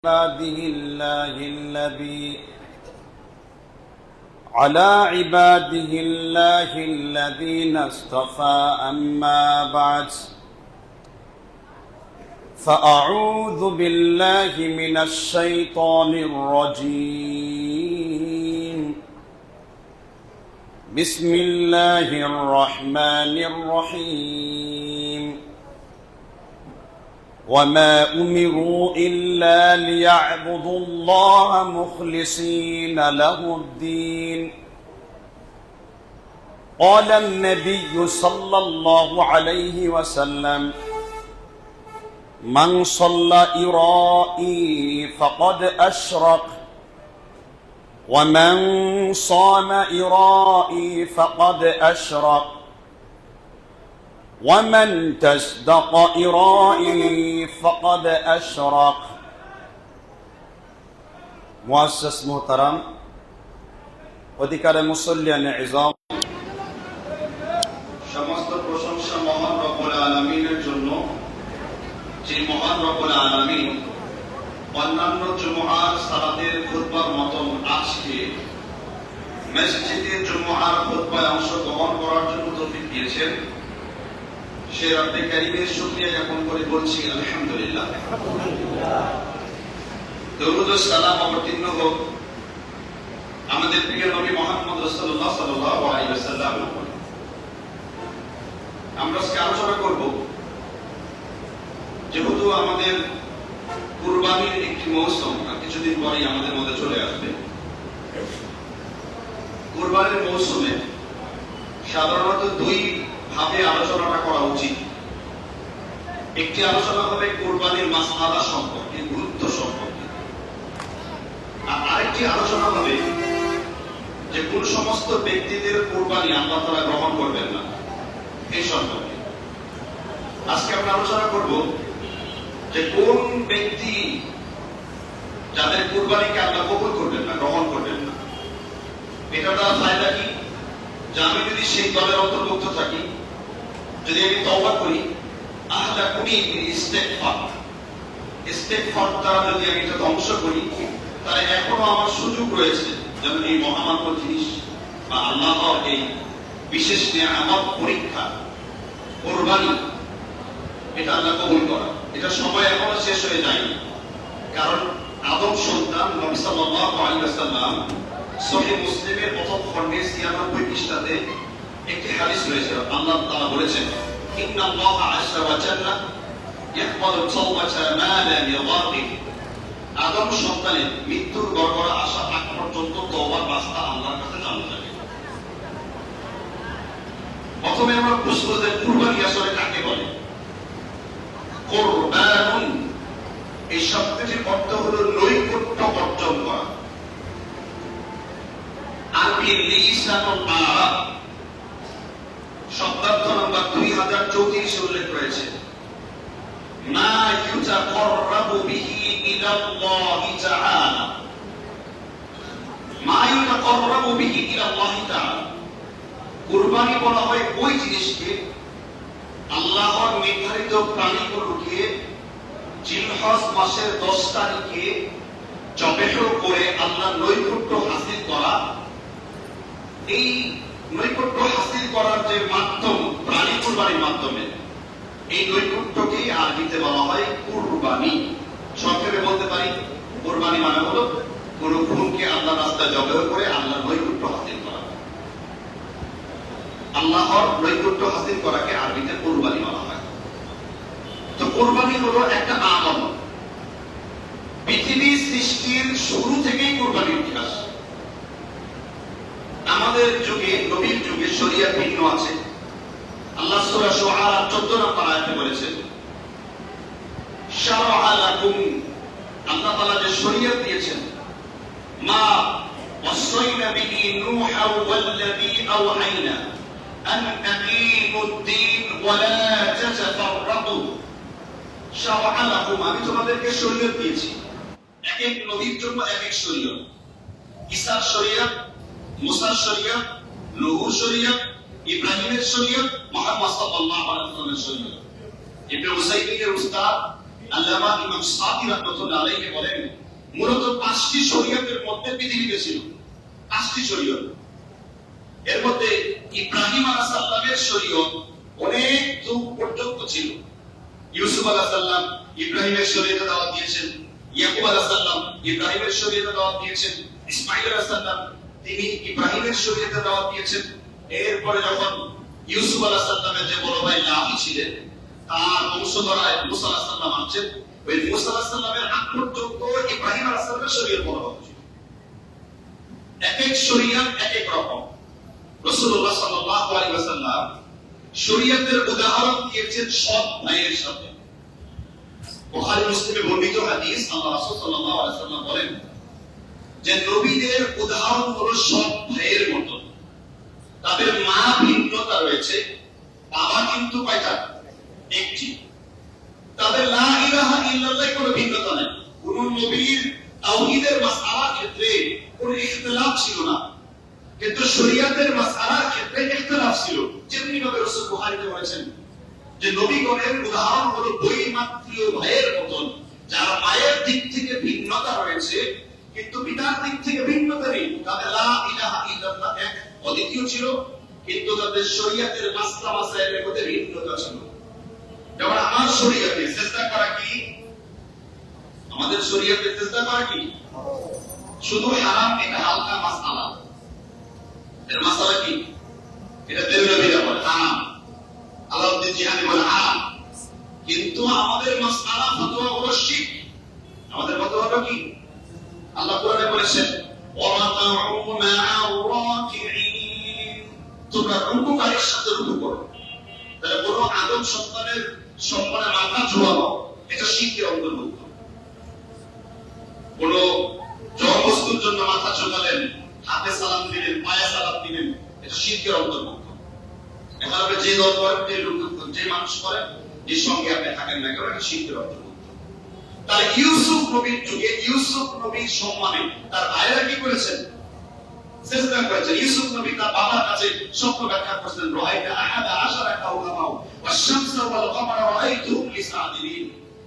عباده الله الذين اصطفى أما بعد فأعوذ بالله من الشيطان الرجيم بسم الله الرحمن الرحيم وما أمروا إلا ليعبدوا الله مخلصين له الدين قال النبي صلى الله عليه وسلم من صلى إرائي فقد أشرك ومن صام إرائي فقد أشرك ومن تصدق إرائي فقد أشرك মুআসসাস মুহতারাম অধিকারে মুসল্লিয়ান ইজাম, সমস্ত প্রশংসা মহান রব্বুল আলামিনের জন্য, যে মহান রব্বুল আলামিন অন্যান্য জুমআর সালাতের খুতবার মতন আজকে মসজিদে জুমআর খুতবায় অংশগ্রহণ করার জন্য তৌফিক দিয়েছেন। সে রব্বে কারীমের শুকরিয়া জ্ঞাপন করে বলছি আলহামদুলিল্লাহ। দরুদ ও সালাম অবতীর্ণ হোক আমাদের প্রিয় নবী মুহাম্মদ রাসূলুল্লাহ সাল্লাল্লাহু আলাইহি ওয়াসাল্লাম। আমরা আজকে আলোচনা করব, যেহেতু আমাদের কুরবানির একটি মৌসুম কিছুদিন পরেই আমাদের মধ্যে চলে আসবে। কুরবানির মৌসুমে সাধারণত দুই ভাবে আলোচনাটা করা উচিত। একটি আলোচনা হবে কুরবানির মাসআলা সম্পর্কে, গুরুত্ব সম্পর্কে, আর আরেকটি আলোচনা হবে যে কোন সমস্ত ব্যক্তিদের কুরবানি আল্লাহ তাআলা গ্রহণ করবেন না এই সম্পর্কে। আজকে আমরা আলোচনা করব যে কোন ব্যক্তি যাদের কুরবানিকে আল্লাহ কবুল করবেন না, গ্রহণ করবেন না। এটা দ্বারা ফায়দা কি? যে আমি যদি সেই দলের অন্তর্ভুক্ত থাকি, যদি আমি তওবা করি, আহলা কুনি ইস্তেগফার দ্বারা যদি আমি এটা ধ্বংস করি, তাহলে এখনো আমার সুযোগ রয়েছে যেন এই মহামান্য জিনিস বা আল্লাহর এই বিশেষ নিয়ামত পরীক্ষা কুরবানি, এটা আল্লাহ কবুল করা। এটা সময় এখনো শেষ হয়ে যায়নি। কারণ আদম সন্তান নবী সাল্লাল্লাহু আলাইহি ওয়াসাল্লাম সহিহ মুসলিমের প্রথম খণ্ডে ৯৬ পৃষ্ঠাতে একটি হাদিস রয়েছে। আল্লাহ তাআলা বলেছেন, ইন্নাল্লাহা আযজা ওয়া জাল্লা ইয়াকবালু তাওবাতা মা লাম ইয়াগফির। আদম সন্তানের মৃত্যুর গড়গড়া আসা আগ পর্যন্ত তওবার রাস্তা আল্লাহর কাছে চালু থাকে। প্রথমে আমরা বুঝব যে কুরবানি আসলে কাকে বলে। কুরবানুন এই শব্দটির অর্থ হলো নৈকট্য অর্জন করা। আরবি লিসানুল আরব শব্দার্থ নাম্বার 2034 উল্লেখ রয়েছে, মা ইউতাকাররাবু বিহি ইলাল্লাহি তাআলা। মা ইউতাকাররাবু বিহি ইলাল্লাহি তাআলা, কুরবানি বলা হয় ওই জিনিসকে আল্লাহর নির্ধারিত প্রাণীগুলোকে জিলহজ মাসের 10 তারিখে জবেহ করে আল্লাহর নৈকট্য হাসিল করা। এই নৈকট্য হাসিল করার যে মাধ্যম প্রাণী কুরবানির মাধ্যমে, এই নৈকট্যকে আরবিতে বলা হয় কুরবানি। সংক্ষেপে বলতে পারি, কুরবানি মানে হলো কোন পশুকে আল্লাহর রাস্তায় জবেহ করে আল্লাহর নৈকট্য হাসিল করা। আল্লাহর নৈকট্য হাসিল করাকে আরবিতে কুরবানি বলা হয়। তো কুরবানি হলো একটা আমল। পৃথিবী সৃষ্টির শুরু থেকেই কুরবানির ইতিহাস। আমাদের যুগে, নবীর যুগে শরিয়াত ভিন্ন আছে। আল্লাহ সূরা শুআরা 14 নম্বর আয়াতে বলেছেন, শারআ লাকুম, আল্লাহ তাআলা যে শরিয়ত দিয়েছেন, মা ওয়াসাইনা বিহি নূহা ওয়াল্লাযী আওহাইনা আন আকিমুদ-দীন ওয়া লা তাতাফাররাকু। শারআ লাকুম, আমি তোমাদেরকে শরিয়ত দিয়েছি। এক এক নবীর জন্য এক এক শরিয়ত। ঈসার শরিয়ত, মুসার শরিয়ত, নূহর শরিয়ত, ইব্রাহিমের শরিয়ত, মুহাম্মদ সাল্লাল্লাহু আলাইহি ওয়াসাল্লামের শরিয়ত। ইবনে উসাইমিনের উস্তাদ আল্লামা ইমাম সাদি রাহমাতুল্লাহ আলাইহি বলেন মূলত 5টি শরীয়তের মধ্যে পৃথিবীতে ছিল 5টি শরীয়ত। এর মধ্যে ইব্রাহিম আলাইহিস সালামের শরীয়ত অনেক যুগ পর্যন্ত ছিল। ইউসুফ আলাইহিস সালাম ইব্রাহিমের শরীয়তে দাওয়াত দিয়েছেন, ইয়াকুব আলাইহিস সালাম ইব্রাহিমের শরীয়তে দাওয়াত দিয়েছেন, ইসমাঈল আলাইহিস সালাম তিনি ইব্রাহিমের শরীয়তে দাওয়াত দিয়েছেন। এরপরে যখন ইউসুফ আলাইহিস সালামের যে বড় ভাই লাবি ছিলেন তার বংশধরায় মুসা আলাইহিস সালাম আছেন, ওই মুসা আলাইহিস সালামের আগ পর্যন্ত ইব্রাহিম আলাইহিস সালামের শরীয়ত বলা হচ্ছে। এক এক শরীয়ত এক এক রকম। রাসূলুল্লাহ সাল্লাল্লাহু আলাইহি ওয়াসাল্লাম শরীয়তের উদাহরণ দিয়েছেন সৎ ভাইয়ের সাথে। বুখারী মুসলিমে বর্ণিত হাদিস, আল্লাহ রাসূল সাল্লাল্লাহু আলাইহি ওয়াসাল্লাম বলেন যে নবীদের উদাহরণ হলো সৎ ভাইয়ের মতো। তাদের মা ভিন্নতা রয়েছে, বাবা কিন্তু কয়টা? একটি। তাদের লা ইলাহা ইল্লাল্লাহ কোনো ভিন্নতা নেই। কোন নবীর তাওহীদের মাসআলার ক্ষেত্রে কোনো ইখতিলাফ ছিল না, কিন্তু শরীয়তের মাসআলার ক্ষেত্রে ইখতিলাফ ছিল। যেমনি ভাবে রাসূল বুখারীতে বলেছেন যে নবীগণের উদাহরণ হলো বৈমাত্রীয় ভাইয়ের মতন, যার মায়ের দিক থেকে ভিন্নতা রয়েছে কিন্তু পিতার দিক থেকে ভিন্নতা নেই। তাদের লা ইলাহা ইল্লাল্লাহ এক অদ্বিতীয় ছিল, কিন্তু তাদের শরীয়তের মাসলা মাসাইলের মধ্যে ভিন্নতা ছিল। যেমন আমার শরীয়তে সিজদা করা কি? আমাদের শরীয়তে সিজদা করা কি? শুধু হারাম, এটা হালকা মাসআলা। এর মাসআলা কি? এটা দেওলবীরা বলে হারাম, আলাউদ্দিন জিহাদি বলে হারাম। কিন্তু আমাদের মাসআলা ফতোয়া হলো শিরক। আমাদের ফতোয়া হলো কি? আল্লাহ কোরআনে বলেছেন ওয়ারাকাউ মা'আর রাকিঈন, তোমরা রুকুকারীর সাথে রুকু করো। তাহলে কোন আদম সন্তানের সম্মানে মাথা ঝুলানো এটা শিরকের অন্তর্ভুক্ত। কোন জড় বস্তুর জন্য মাথা ঝুলালেন, হাতে সালাম দিলেন, পায়ে সালাম দিলেন, এটা শিরকের অন্তর্ভুক্ত। এখন আপনি যে দল করেন, যে লোক যে মানুষ করেন, যে সঙ্গে আপনি থাকেন না কেন, এটা শিরকের অন্তর্ভুক্ত। তাহলে ইউসুফ নবীর যুগে ইউসুফ নবীর সম্মানে তার ভাইরা কি করেছেন? সিজদা করেছেন। ইউসুফ নবী তার বাবার কাছে স্বপ্ন ব্যাখ্যা করেছেন, রাআইতা আহাদা আশারা কাওকাবা ওয়াশ-শামসা ওয়াল কমারা রাআইতুহুম লি সাজিদিন।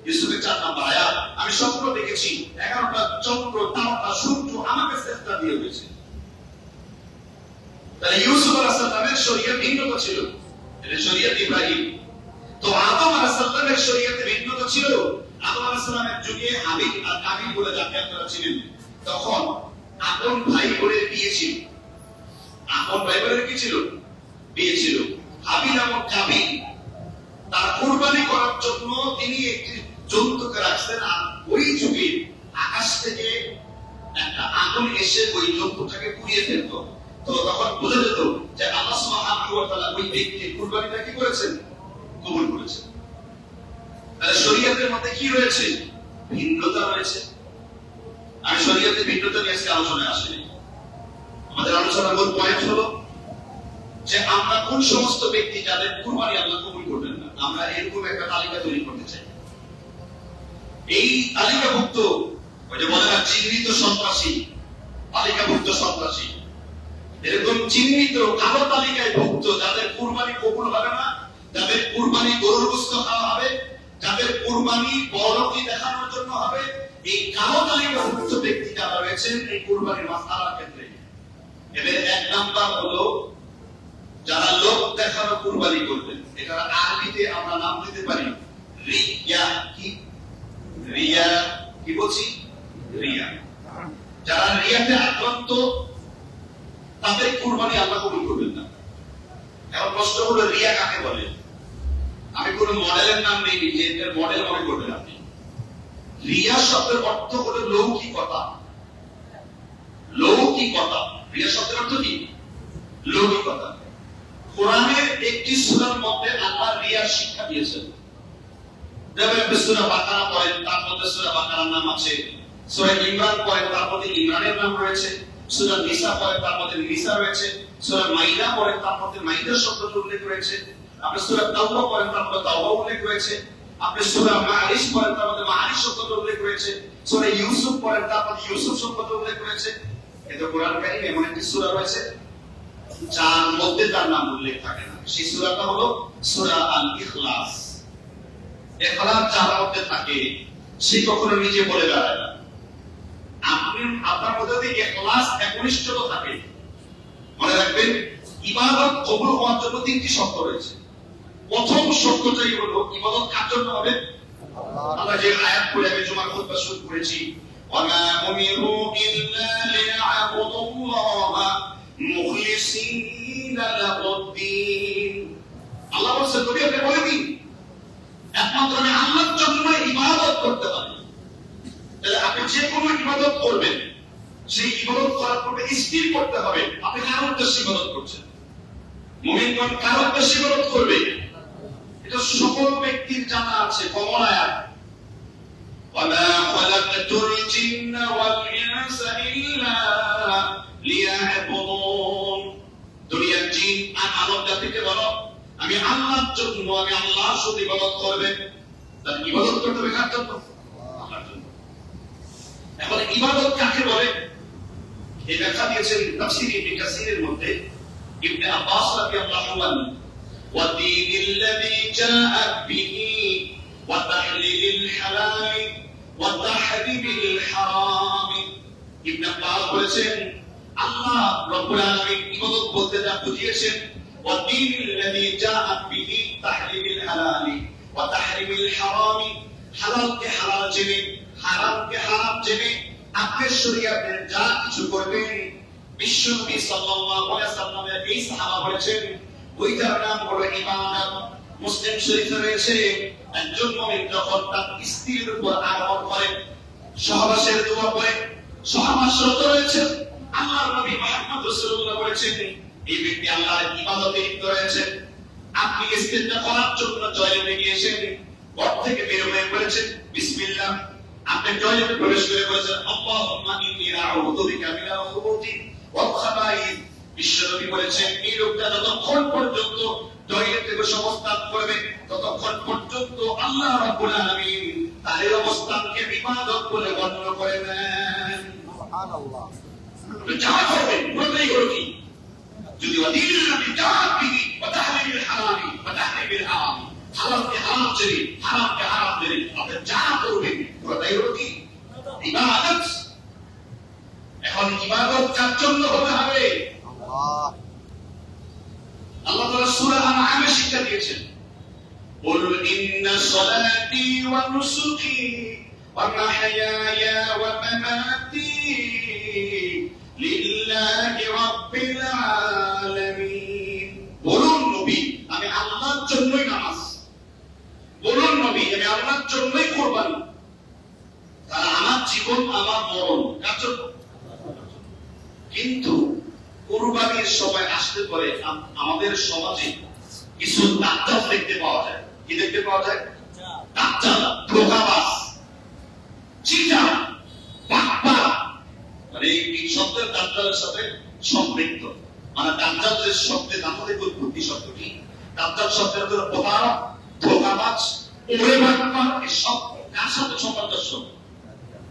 ইউসুফের 4 নম্বর আয়াত, আমি স্বপ্ন দেখেছি 11টা চন্দ্র, তারকা, সূর্য আমাকে সিজদা দিয়ে হয়েছে। তাহলে ইউসুফ আলাইহিস সালামের শরীয়ত ভিন্নতা ছিল, এটা শরীয়ত ইব্রাহিম। তো আদম আলাইহিস সালামের শরীয়তে ভিন্নতা ছিল। আদম আলাইহিস সালামের যুগে হাবিল আর কাবিল বলে যাকে আপনারা ছিলেন, তখন আপন ভাই বোনের বিয়ে ছিল। আপন ভাই বোনের কি ছিল? বিয়ে ছিল। হাবিল এবং কাবিল তার কুরবানি করার জন্য তিনি একটি জন্তুকে রাখছেন, আর ওই যুগে আকাশ থেকে একটা আগুন এসে ওই জন্তুটাকে পুড়িয়ে ফেলত। তো তখন বোঝা যেত যে আল্লাহ সুবহানাহু ওয়া তাআলা ওই ব্যক্তির কুরবানিটা কি করেছেন? কবুল করেছেন। তাহলে শরীয়তের মধ্যে কি রয়েছে? ভিন্নতা রয়েছে। আমি শরীয়তের ভিন্নতা নিয়ে আজকে আলোচনায় আসিনি। আমাদের আলোচনার মূল পয়েন্ট হলো যে আমরা কোন সমস্ত ব্যক্তি যাদের কুরবানি আল্লাহ কবুল করবেন না, আমরা এরকম একটা তালিকা তৈরি করতে চাই। এই তালিকাভুক্ত, ওই যে বলে না চিহ্নিত সন্ত্রাসী, তালিকাভুক্ত সন্ত্রাসী, এরকম চিহ্নিত কালো তালিকায় ভুক্ত যাদের কুরবানি কবুল হবে না, যাদের কুরবানি গরুর গোশত খাওয়া হবে, যাদের কুরবানি বড়লোকি দেখানোর জন্য হবে, এই কালো তালিকাভুক্ত ব্যক্তি যারা রয়েছেন এই কুরবানির মাসআলার ক্ষেত্রে, এদের 1 নাম্বার হলো যারা লোক দেখানো কুরবানি করবেন। এটা আরবিতে আমরা নাম দিতে পারি রিয়া। কি রিয়া? কি বলছি? রিয়া। যারা রিয়াতে আক্রান্ত তাদের কুরবানি আল্লাহ কবুল করবেন না। এখন প্রশ্ন হলো রিয়া কাকে বলে? আমি কোন মডেলের নাম নেই যে এর মডেল মনে করবেন আপনি। রিয়া শব্দের অর্থ হলো লৌকিকতা। লৌকিকতা, রিয়া শব্দের অর্থ কি? লৌকিকতা। কোরআনের একটি সূরার মধ্যে আল্লাহ রিয়ার শিক্ষা দিয়েছেন। যেমন আপনি সূরা বাকারা পড়েন, তার মধ্যে সূরা বাকারার নাম আছে। সূরা ইমরান পড়েন, তার মধ্যে ইমরানের নাম রয়েছে। সূরা নিসা পড়েন, তার মধ্যে নিসা রয়েছে। সূরা মাইদা পড়েন, তার মধ্যে মাইদা শব্দটি উল্লেখ রয়েছে। আপনি সূরা তাওবা পড়েন, তার মধ্যে তাওবা উল্লেখ রয়েছে। আপনি সূরা মাআরিজ পড়েন, তার মধ্যে মাআরিজ শব্দটি উল্লেখ রয়েছে। সূরা ইউসুফ পড়েন, তার মধ্যে ইউসুফ শব্দটি উল্লেখ রয়েছে। এটা কোরআন কারীম এমন একটি সূরা রয়েছে যার মধ্যে তার নাম উল্লেখ থাকে না। সেই সূরাটা হলো সূরা আল ইখলাস। ইখলাস যার মধ্যে থাকে সে কখনো নিজে বলে বেড়ায় না। আপনার মধ্যে যদি ইখলাস একনিষ্ঠতা থাকে, মনে রাখবেন ইবাদত কবুল হওয়ার জন্য তিনটি শর্ত রয়েছে। প্রথম শর্তটাই হলো ইবাদত কার জন্য হবে? আমরা যে আয়াত পড়ে আমি জুমার খুতবা শুরু করেছি, ওয়ামা উমিরু ইল্লা লিয়াবুদুল্লাহা মুখলিসিনা লাহুদ্দিন। আল্লাহ বলেন নবী আপনি বলে দিন একমাত্র আমি আল্লাহর জন্য ইবাদত করতে পারি। তাহলে আপনি যে কোনো ইবাদত করবেন সেই ইবাদত করার পূর্বে স্থির করতে হবে আপনি কার উদ্দেশ্যে ইবাদত করছেন। মুমিনগণ কার উদ্দেশ্যে ইবাদত করবে এটা সকল ব্যক্তির জানা আছে। কমন আয়াত, ওয়ামা খালাকতুল জিন্না ওয়াল ইনসা ইল্লা লিয়াবুদুন। দুনিয়ার জিন আর মানব জাতিকে বলো আমি আল্লাহর জন্য, আমি আল্লাহর শুধু ইবাদত করবে। তার ইবাদত করতে হবে কার জন্য? আল্লাহর জন্য। এখন ইবাদত কাকে বলে এই ব্যাখ্যা দিয়েছেন তাফসীর ইবনে কাসীরের মধ্যে ইবনে আব্বাস রাদিয়াল্লাহু আনহু, ওয়াদ্দীন আল্লাযী জাআত বিহি ওয়া তাহলিলিল হালাল ওয়া তাহরিমিল হারাম। ইবনে আব্বাস বলেছেন আল্লাহ রব্বুল আলামিন ইবাদত বলতে যা বুঝিয়েছেন ওয়াদ্দীন আল্লাযী জাআত বিহি তাহলিলিল হালাল ওয়া তাহরিমিল হারাম, হালালকে হালাল জেনে হারামকে হারাম জেনে আপনি শরীয়তের যা কিছু করবেন বিশ্বনবী সাল্লাল্লাহু আলাইহি ওয়াসাল্লামের এই সাহাবা বলেছেন ওইটার নাম হলো ইবাদত। মুসলিম শরীফে রয়েছে একজন মুমিন যখন তার স্ত্রীর উপর আমল করে সহবাসের দোয়া করে সহবাসরত রয়েছেন আল্লাহর নবী মুহাম্মদ রাসূলুল্লাহ বলেছেন এই ব্যক্তি আল্লাহর ইবাদতে লিপ্ত রয়েছেন। আপনি ইস্তেঞ্জা করার জন্য টয়লেটে গিয়েছেন, ঘর থেকে বের হয়ে বলেছেন বিসমিল্লাহ, আপনি টয়লেটে প্রবেশ করে বলেছেন আল্লাহুম্মা ইন্নী আউযু বিকা মিনাল খুবুতি ওয়াল খাবাইস। বিশ্বনবী বলেছেন এই লোকটা যতক্ষণ পর্যন্ত টয়লেটে বসে অবস্থান করবে ততক্ষণ পর্যন্ত আল্লাহ রাব্বুল আলামিন তার এই অবস্থানকে ইবাদত বলে গণ্য করে নেন। সুবহানাল্লাহ। যা করবেন পুরোটাই হলো কি যদি ওয়াদিল্লাহি জাআত বিহি ওয়া তাহলিলিল হালাল ওয়া তাহরিমিল হারাম, হালালকে হারাম জেনে হারামকে হারাম জেনে আপনি যা করবেন পুরোটাই হলো কি ইবাদত। এখন ইবাদত কার জন্য হতে হবে? আল্লাহ তাআলা সূরা আনআমে শিক্ষা দিয়েছেন কুল ইন্না সলাতি ওয়া নুসুকি ওয়া মাহইয়ায়া ওয়া মামাতি লিল্লাহি রাব্বিল আলামিন। বলুন নবী আমি আল্লাহর জন্যই নামাজ, বলুন নবী আমি আল্লাহর জন্যই কুরবানি, কারণ আমার জীবন আমার মরণ কার জন্য? কিন্তু কুরবানির সময় আসতে পরে আমাদের সমাজে কিছু দাজ্জাল দেখতে পাওয়া যায়। কি দেখতে পাওয়া যায়? দাজ্জাল, ধোঁকাবাজ, চিটার, বাটপার। মানে এই শব্দের দাজ্জালের সাথে সম্পৃক্ত। মানে দাজ্জাল যে শব্দে আমাদের উৎপত্তি শব্দ কি? দাজ্জাল শব্দের অর্থ প্রতারক, ধোঁকাবাজ, ওরে বাটপার। এই সব কার সাথে সামঞ্জস্য?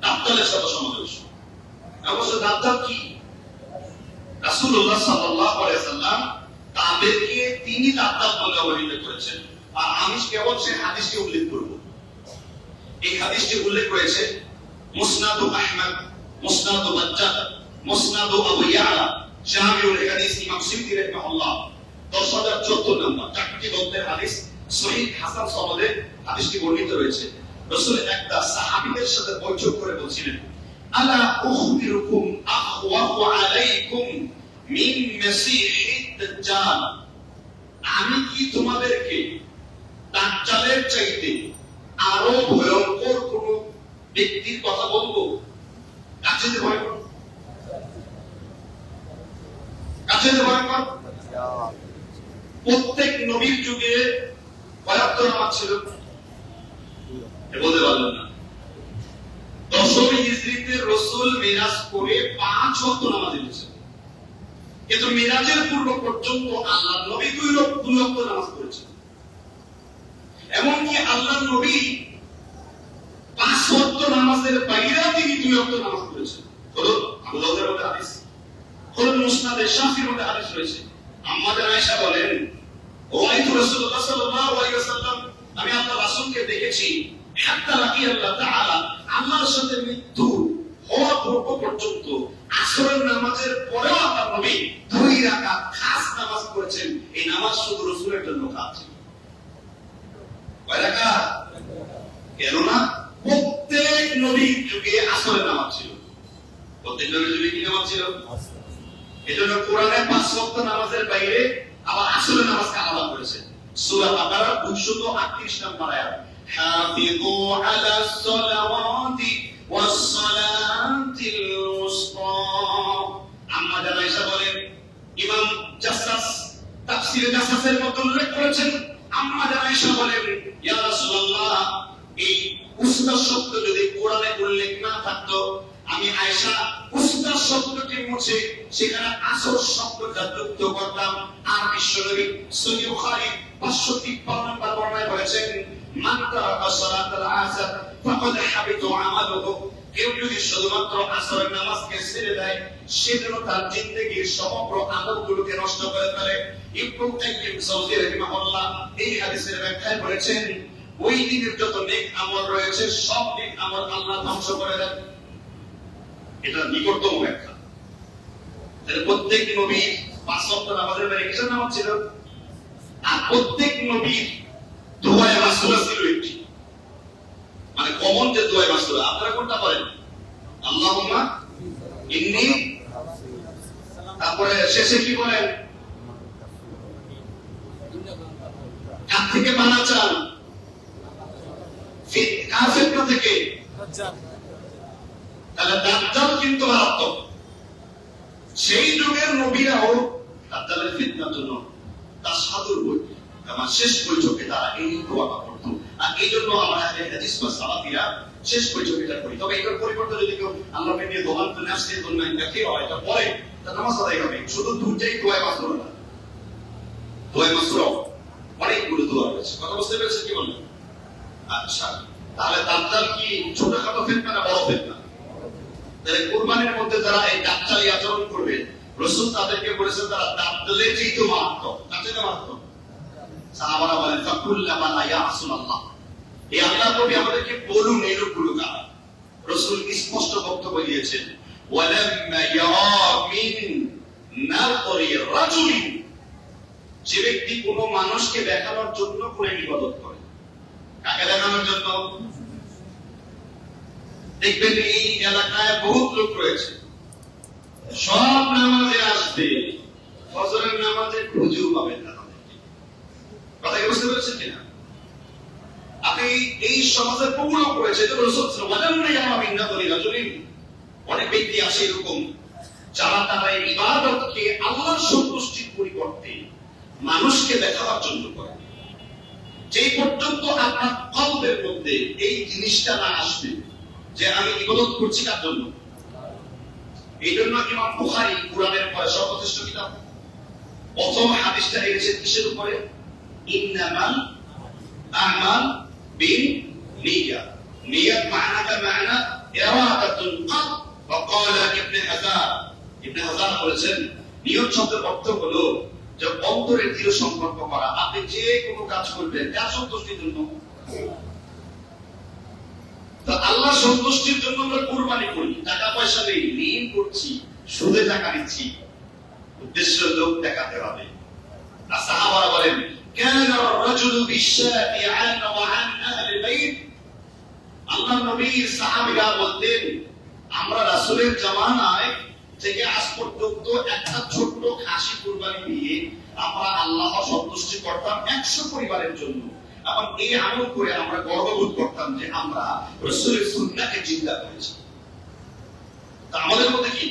দাজ্জালের সাথে সামঞ্জস্য। অবশ্য দাজ্জাল কি? রাসূলুল্লাহ সাল্লাল্লাহু আলাইহি ওয়াসাল্লাম তাদেরকে তিনি দাজ্জাল বলে অভিহিত করেছেন। আর আমি কেবল সেই হাদিসটি উল্লেখ করব। এই হাদিসটি উল্লেখ করেছে মুসনাদ আহমদ, মুসনাদ বাজ্জাদ, মুসনাদ আবু ইয়ালা, জামিউল হাদিস ইমাম সিবতি রাহিমাহুল্লাহ 10014 নম্বর। চারটি গ্রন্থের হাদিস সহিহ হাসান সনদে হাদিসটি বর্ণিত রয়েছে। রাসূল একটা সাহাবীদের সাথে বৈঠক করে বলছিলেন আলা উখবিরুকুম আখওয়াফু আলাইকুম মিন মাসিহিদ দাজ্জাল। আমি কি তোমাদেরকে দাজ্জালের চাইতে আরো ভয়ঙ্কর কোন ব্যক্তির কথা বলবো? কাছে যে ভয়ঙ্কর, কাছে যে ভয়ঙ্কর। প্রত্যেক নবীর যুগে কয়েকটা নামাজ ছিল বলতে পারলেন না। 10 হিজরিতে রাসূল মিরাজ করে 5 ওয়াক্ত নামাজ পড়েছেন। কিন্তু মিরাজের পূর্ব পর্যন্ত আল্লাহর নবী 2 ওয়াক্ত নামাজ পড়েছেন। এমনকি আল্লাহর নবী 5 ওয়াক্ত নামাজের বাইরে তিনি 2 ওয়াক্ত নামাজ পড়েছেন। বলুন আবু দাউদের মধ্যে হাদিস, বলুন মুসনাদে শাফির মধ্যে হাদিস রয়েছে। আম্মা আয়েশা বলেন ওয়াইতু রাসূলুল্লাহ সাল্লাল্লাহু আলাইহি ওয়াসাল্লাম আমি আল্লাহ রাসূলকে দেখেছি হাত্তা লাকি আল্লাহ তাআলা, আল্লাহর সাথে মৃত্যু হওয়া পর্যন্ত আসরের নামাজের পরেও আল্লাহ নবী 2 রাকাত খাস নামাজ পড়েছেন। এই নামাজ শুধু রাসূলের জন্য খাস ছিল। কয় রাকাত? কেননা প্রত্যেক নবীর যুগে আসরের নামাজ ছিল। প্রত্যেক নবীর যুগে কি নামাজ ছিল? এজন্য কোরআনে 5 ওয়াক্ত নামাজের বাইরে আবার আসরের নামাজকে আলাদা করেছে। সূরা বাকারা 238 নম্বর আয়াত, হাফিযু আলাস সালাওয়াতি ওয়াস সালাতিল উসতা। আম্মা জান আয়েশা বলেন, ইমাম জাসসাস তাফসীরে জাসসাসের মধ্যে উল্লেখ করেছেন, আম্মা জান আয়েশা বলেন, ইয়া রাসূলুল্লাহ, এই উসতা শব্দ যদি কোরআনে উল্লেখ না থাকতো, আমি আয়েশা উসতা শব্দটি মুছে সেখানে আসর শব্দটা যুক্ত করতাম। আর বিশ্বনবী সহিহ বুখারী 553 নম্বর বর্ণনায় বলেছেন, মান তারাকা সালাতাল আসর ফাকাদ হাবিতা আমালুহু। কেউ যদি শুধুমাত্র আসরের নামাজকে ছেড়ে দেয়, সেজন্য তার জিন্দেগীর সমগ্র আমলগুলোকে নষ্ট করে ফেলে। ইবনে কাইয়্যিম জাওযী রাহিমাহুল্লাহ এই হাদিসের ব্যাখ্যায় বলেছেন, ওই দিনের যত নেক আমল রয়েছে সব নেক আমল আল্লাহ ধ্বংস করে দেন। এটা নিকটতম ব্যাখ্যা। তাহলে প্রত্যেক নবীর 5 ওয়াক্ত নামাজের বাইরে কিসের নামাজ ছিল? আর প্রত্যেক নবীর দোয়ায়ে মাসুরা ছিল একটি, মানে কমন যে দোয়ায়ে মাসুরা। আপনারা কোনটা করেন? আল্লাহুম্মা ইন্নী, তারপরে শেষে কি বলেন? কার থেকে মানা চান? কার ফিতনা থেকে? তাহলে দাজ্জাল কিন্তু মারাত্মক। সেই যুগের নবীরাও দাজ্জালের ফিতনার জন্য তার সাধুর বই, আমার শেষ বৈঠকে তারা এই দোয়াটা করতো। আর এই জন্য আমরা হাদিস বা সালাফিরা শেষ বৈঠকেটা করি। তবে এটার পরিবর্তে যদি কেউ আল্লাহকে নিয়ে দোয়া করে আসছে, দুনিয়া দেখে হয় এটা পরে তার নামাজ আদায় হবে। শুধু দুইটাই দোয়া মাসুরা না, দোয়া মাসুরা অনেকগুলো দোয়া রয়েছে। কথা বুঝতে পেরেছেন কি বললেন? আচ্ছা, তাহলে দাজ্জাল কি ছোটখাটো ফিতনা না বড় ফিতনা? তাহলে কুরবানির মধ্যে যারা এই দাজ্জালি আচরণ করবে, রাসূল তাদেরকে বলেছেন তারা দাজ্জালের চেয়ে মারাত্মক। কাছে মারাত্মক। সাহাবারা বলেন, ফাকুল্লামা লা ইয়া রাসূলুল্লাহ, এই আল্লাহর নবী আমাদেরকে বলুন এই লোকগুলো কারা। রাসূল স্পষ্ট বক্তব্য দিয়েছেন, ওয়ালাম্মা ইয়ারা মিন নাযরি রাজুলিন, যে ব্যক্তি কোনো মানুষকে দেখানোর জন্য কোন ইবাদত করে। কাকে দেখানোর জন্য? দেখবেন এই এলাকায় বহুত লোক রয়েছে, সব নামাজে আসবে, ফজরের নামাজে হুজুর পাবেন না। কথা কি বুঝতে পেরেছেন কিনা? আপনি এই সমাজের প্রবল করেছে যে রাসূল সাল্লাল্লাহু আলাইহি ওয়াসাল্লাম, অনেক ব্যক্তি আছে এরকম যারা তারা ইবাদতকে আল্লাহর সন্তুষ্টির পরিবর্তে মানুষকে দেখাবার জন্য করে। যেই পর্যন্ত আপনার কলবের মধ্যে এই জিনিসটা না আসবে যে আমি ইবাদত করছি কার জন্য। এই জন্য ইমাম বুখারী কুরআনের পরে সর্বশ্রেষ্ঠ কিতাব, প্রথম হাদিসটা এনেছে কিসের উপরে? ইন্নামাল আমাল বিন্নিয়া। নিয়ত মানাটা মানা ইরাদাতুল কলব। وقال ابن হাজার বলেছেন, নিয়ত শব্দের অর্থ হলো যে অন্তরের দৃঢ় সংকল্প করা। আপনি যে কোনো কাজ করবেন কার সন্তুষ্টির জন্য? তো আল্লাহ সন্তুষ্টির জন্য আমরা কুরবানি করি, টাকা পয়সা নেই, ঋণ করছি, সুদে টাকা নিচ্ছি, উদ্দেশ্য লোক দেখাতে হবে। আর সাহাবারা বলেন, কানা রাজুলু বিশাতি আন ওয়া আন আহলি বাইত। আল্লাহর নবী সাহাবীরা বলতেন, আমরা রাসূলের জামানায় থেকে আজ পর্যন্ত একটা ছোট্ট খাসি কুরবানি দিয়ে আমরা আল্লাহ সন্তুষ্টি করতাম 100 পরিবারের জন্য। এবং এই আমল করে আমরা গর্ববোধ করতাম যে আমরা রাসূলের সুন্নাহকে জিন্দা করেছি। তা আমাদের মধ্যে কি?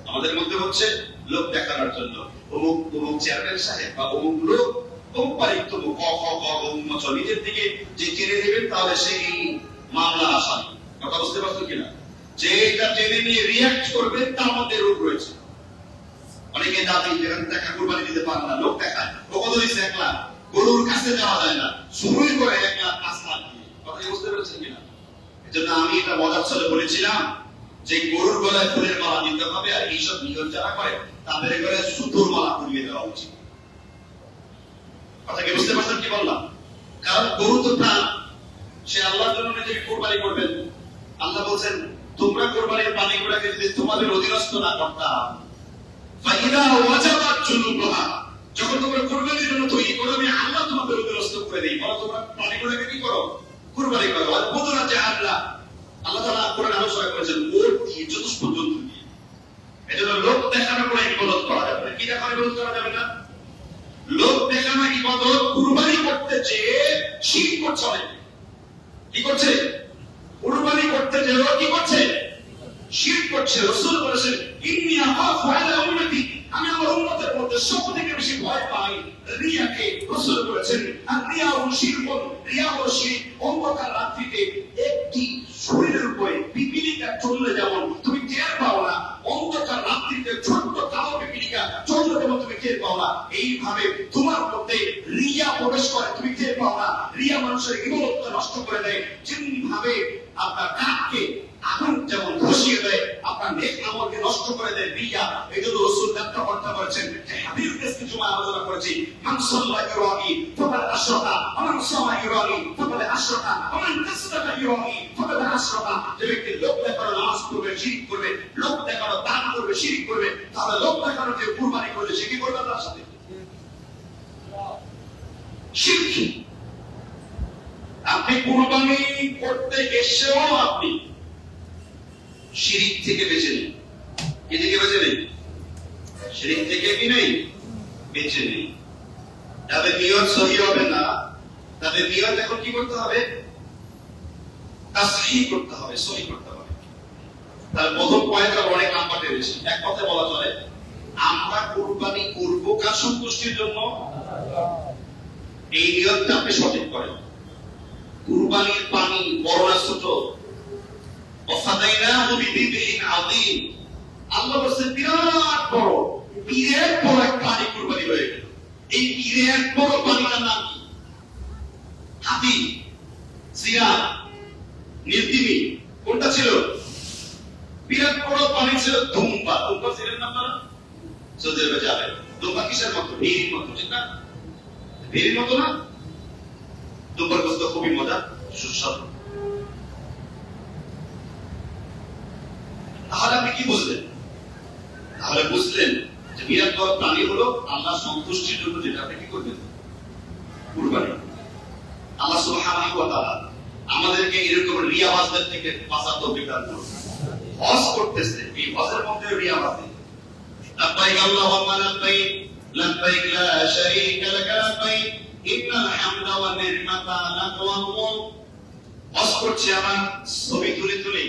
আমাদের মধ্যে হচ্ছে লোক দেখানোর জন্য অমুক অমুক চেয়ারম্যান সাহেব বা অমুক লোক অমুক পারিত নিজের দিকে যে টেনে নেবেন তাহলে সেই মামলা আসামি। কথা বুঝতে পারছো কিনা? যে এটা টেনে নিয়ে রিয়াক্ট করবে তার মধ্যে রোগ রয়েছে। অনেকে দাবি যেখানে টাকা কুরবানি দিতে পারে না, লোক দেখায় ও কত দিচ্ছে 1 লাখ, গরুর কাছে যাওয়া যায় না, শুরুই করে 1 লাখ 5 লাখ দিয়ে। কথা বুঝতে পেরেছেন কিনা? এজন্য আমি এটা মজার ছলে বলেছিলাম যে গরুর গলায় ফুলের মালা দিতে হবে, আর এইসব নিয়ম যারা করে তাদের ঘরে সুতোর মালা পরিয়ে দেওয়া উচিত। কথা কি বুঝতে পারছেন কি বললাম? কারণ গরু তো প্রাণ, সে আল্লাহর জন্য নিজেকে কোরবানি করবেন। আল্লাহ বলছেন তোমরা কোরবানির প্রাণীগুলোকে যদি তোমাদের অধীনস্থ না করতাম, ফাইদা ওয়াজাবাত জুনুবুহা, যখন তোমরা কোরবানির জন্য তৈরি করো আমি আল্লাহ তোমাদের অধীনস্থ করে দেই। বলো তোমরা প্রাণীগুলোকে কি করো? কোরবানি করো। আর বুদুরা জাহান্নাম, আল্লাহ তাআলা কোরআন আলোচনা করেছেন ওর দিয়ে চতুষ্প জন্তু দিয়ে। এজন্য লোক দেখানোর পরে ইবাদত করা যাবে না। কি দেখানো ইবাদত করা যাবে না? লোক দেখানো ইবাদত কুরবানি করতে চেয়ে শিরক করছে অনেকে। কি করছে? কুরবানি করতে যেও কি করছে? শিরক করছে। রাসূল বলেছেন ইন্নী আখাফু আলা উম্মতি, আমি আমার উম্মতের মধ্যে সবথেকে বেশি ভয় পাই রিয়াকে। রাসূল বলেছেন আর রিয়া ও শিরক, রিয়া ও শিরক অন্ধকার রাত্রিতে একটি শরীরের উপরে পিপিলিকা চললে যেমন তুমি টের পাও না, অন্ধকার রাত্রিতে ছোট্ট কালো পিপিলিকা চললে যেমন তুমি টের পাও না, এইভাবে তোমার মধ্যে রিয়া প্রবেশ করে তুমি টের পাও না। রিয়া মানুষের ইবাদতকে নষ্ট করে দেয়, যেমনিভাবে আপনার কাককে আগুন যেমন ধসিয়ে দেয়, আপনার নেক আমলকে নষ্ট করে দেয় রিয়া। এজন্য রাসূল ব্যাখ্যা করতে বলেছেন যে হাদিস কিছু আলোচনা করেছি, মান সাল্লা ইউরানি ফাকাদ আশরাকা, মান সামা ইউরানি ফাকাদ আশরাকা, মান তাসাদাকা ইউরানি ফাকাদ আশরাকা। যে ব্যক্তি লোক দেখানো নামাজ পড়বে শিরক করবে, লোক দেখানো দান করবে শিরক করবে, তাহলে লোক দেখানো যে কুরবানি করবে সে কি করবে তার সাথে? শিরক। আপনি কুরবানি করতে এসেও আপনি শিরক থেকে বেঁচে নেই। কি থেকে বেঁচে নেই? শিরক থেকে কি নেই? বেঁচে নেই। যাদের নিয়ত সহি হবে না, তাদের নিয়ত এখন কি করতে হবে? তাসহিহ করতে হবে, সহি করতে হবে। তার প্রথম পয়েন্টটা অনেক নাম্বার টেনেছি। এক কথায় বলা চলে আমরা কুরবানি করব কার সন্তুষ্টির জন্য? এই নিয়তটা আপনি সঠিক করেন। কুরবানির পানি বড় না ছোট? ওয়াফাদাইনাহু বিযিবহিন আযীম, আল্লাহ বলেন বিরাট বড় বিরাট বড় এক পানি কুরবানি হয়ে গেল। এই বিরাট বড় পানিটার নাম কি? হাতি, সিয়াম, নির্দিমি, কোনটা ছিল? বিরাট বড় পানি ছিল দুম্বা। দুম্বা ছিলেন না আপনারা? সৌদি আরবে যাবেন, দুম্বা কিসের মতো? ভেড়ির মতো, ঠিক না? ভেড়ির মতো না? দুম্বার গোশত খুবই মজা, সুস্বাদু। তাহলে আপনি কি বুঝলেন? তাহলে বুঝলেন যে বিরাট বড় প্রাণী হলো আল্লাহ সন্তুষ্টির জন্য যেটা আপনি কি করবেন? কুরবানি। আল্লাহ সুবহানাহু ওয়া তাআলা আমাদেরকে এরকম রিয়াবাজদের থেকে বাঁচার তৌফিক দান করুন। হজ করতেছে, এই হজের মধ্যে রিয়াবাজ নেই। লাব্বাইক আল্লাহুম্মা লাব্বাইক, লাব্বাইক লা শারীকা লাক লাব্বাইক, ইন্নাল হামদা ওয়ান নি'মাতা লাক ওয়াল মুলক। হজ করছে আবার ছবি তুলে তুলে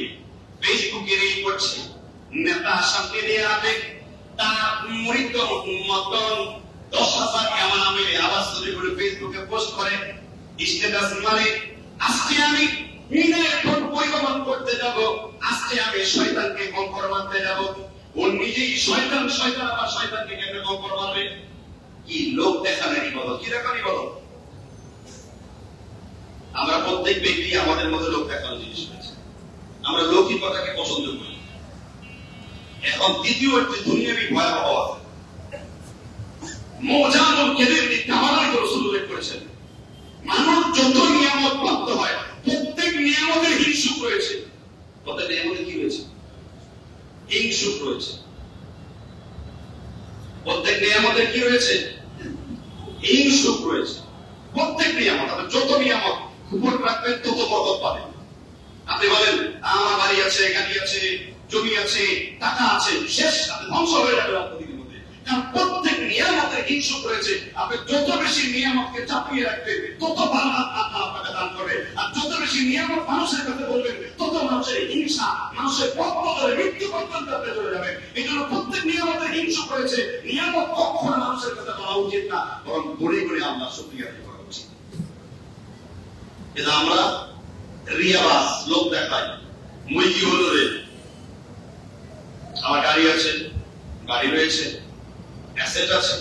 ফেসবুকে রিল করছে, নেতা সামনে দিয়ে আছে তার মুরিদ উম্মতগণ 10,000 কেমন মিলে আবার ছবি করে ফেসবুকে পোস্ট করে, স্ট্যাটাস মানে আজকে আমি মিনার কোন পরিবহন করতে যাব, আজকে আমি শয়তানকে কঙ্কর মারতে যাব। ও নিজেই শয়তান, শয়তান আবার শয়তানকে কেমনে কঙ্কর মারবে? কি লোক দেখানোর ইবাদত, কি দেখানোর ইবাদত? আমরা প্রত্যেক ব্যক্তি আমাদের মধ্যে লোক দেখানোর জিনিস রয়েছে। আমরা লৌকিকতাকে পছন্দ করি। এখন দ্বিতীয় একটি দুনিয়াবি ভয়াবহ আছে। মোজানুল কেদের দিকটা আমাদের রাসূল উল্লেখ করেছেন, মানুষ যত নিয়ামত প্রাপ্ত হয় প্রত্যেক নিয়ামতের হিংসুক রয়েছে। প্রত্যেক নিয়ামতে কি রয়েছে? হিংসুক রয়েছে। প্রত্যেক নিয়ামতের কি রয়েছে? হিংসুক রয়েছে। প্রত্যেক নিয়ামত, আপনি যত নিয়ামত উপর রাখবেন তত বরকত পাবেন। আপনি বলেন আমার বাড়ি আছে, গাড়ি আছে, জমি আছে, টাকা আছে, শেষ, আপনি ধ্বংস হয়ে যাবেন আপনাদের মধ্যে। কারণ প্রত্যেক নিয়ামতের হিংসুক রয়েছে। আপনি যত বেশি নিয়ামতকে চাপিয়ে রাখবেন তত বারাকাত আল্লাহ আপনাকে দান করবে। আর যত বেশি নিয়ামত মানুষের কাছে বলবেন তত মানুষের হিংসা, মানুষের পথে মৃত্যু পর্যন্ত আপনি চলে যাবেন। এই জন্য প্রত্যেক নিয়ামতের হিংসুক রয়েছে। নিয়ামত কখনো মানুষের কাছে বলা উচিত না, বরং ঘুরে ঘুরে আল্লাহ শুকরিয়া আদায় করা উচিত। কিন্তু আমরা রিয়াবাজ, লোক দেখাই, মই কি হলো রে, আমার গাড়ি আছে, গাড়ি রয়েছে, অ্যাসেট আছে,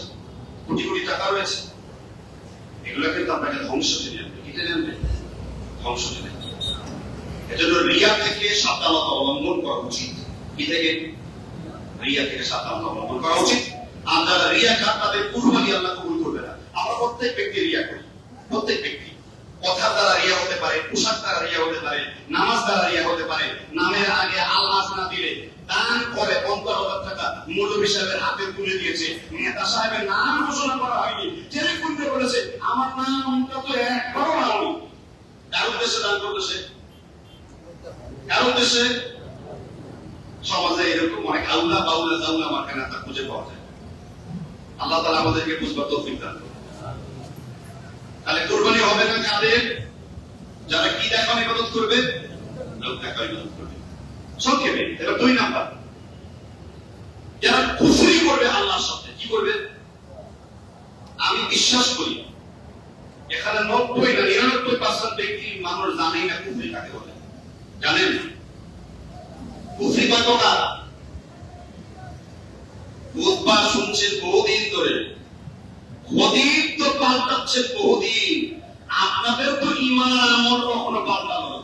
কোটি কোটি টাকা রয়েছে, এগুলো কিন্তু আপনাকে ধ্বংস টেনে আনবে। কি টেনে আনবে? ধ্বংস টেনে আনবে। এজন্য রিয়া থেকে সাবধানতা অবলম্বন করা উচিত। কি থেকে? রিয়া থেকে সাবধানতা অবলম্বন করা উচিত। আর যারা রিয়াকার তাদের কুরবানি আল্লাহ কবুল করবে না। আমরা প্রত্যেক ব্যক্তি রিয়া করি, প্রত্যেক ব্যক্তি। কথার দ্বারা রিয়া হতে পারে, পোশাক দ্বারা রিয়া হতে পারে, নামাজ দ্বারা রিয়া হতে পারে। নামের আগে আল্লাহ না দিলে দান করে 50,000 টাকা মৌলভী সাহেবের হাতে তুলে দিয়েছে, নেতা সাহেবের নাম ঘোষণা করা হয়নি, টেলিফোন দিয়ে বলেছে আমার নামটা তো একবারও হয়নি। কার উদ্দেশ্যে দান করতেছে? কার উদ্দেশ্যে? সমাজে এরকম অনেক আউলা বাউলা জাউলা মার্কা নেতা খুঁজে পাওয়া যায়। আল্লাহ তাআলা আমাদেরকে বুঝবার তৌফিক দান করুন। তাহলে কুরবানি হবে না কাদের? যারা কি দেখানো ইবাদত করবে? লোক দেখানো ইবাদত করবে। সংক্ষেপে এবার 2 নাম্বার, যারা কুফরি করবে আল্লাহর সাথে। কি করবে? আমি বিশ্বাস করি এখানে 90 না 99% ব্যক্তি মানুষ জানেই না কুফরি কাকে বলে। জানেন কুফরি কতটা? বুধবার শুনছেন বহুদিন ধরে, খতিব তো পাল্টাচ্ছে বহুদিন। আপনাদের তো ঈমান আর আমল কখনো পাল্টালো না।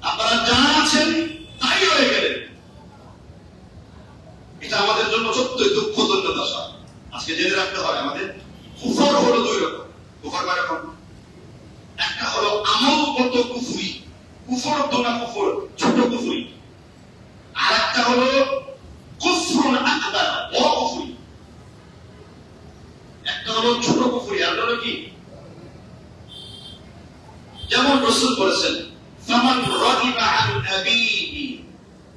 আপনারা যা আছেন তাই হয়ে গেলেন। এটা আমাদের জন্য সত্যই দুঃখজনক দশা। আজকে জেনে রাখতে হয় আমাদের কুফর হলো 2 রকম। কুফর কয় রকম? একটা হলো আমলগত কুফরি, কুফর দোনা কুফর, ছোট কুফরি। আর একটা হলো কুফরুন আকবার, বড় কুফরি। একটা হলো ছোট কুফরি, আর হলো কি? যেমন রাসূল বলেছেন ফামান রাগিবা আন আবিহি,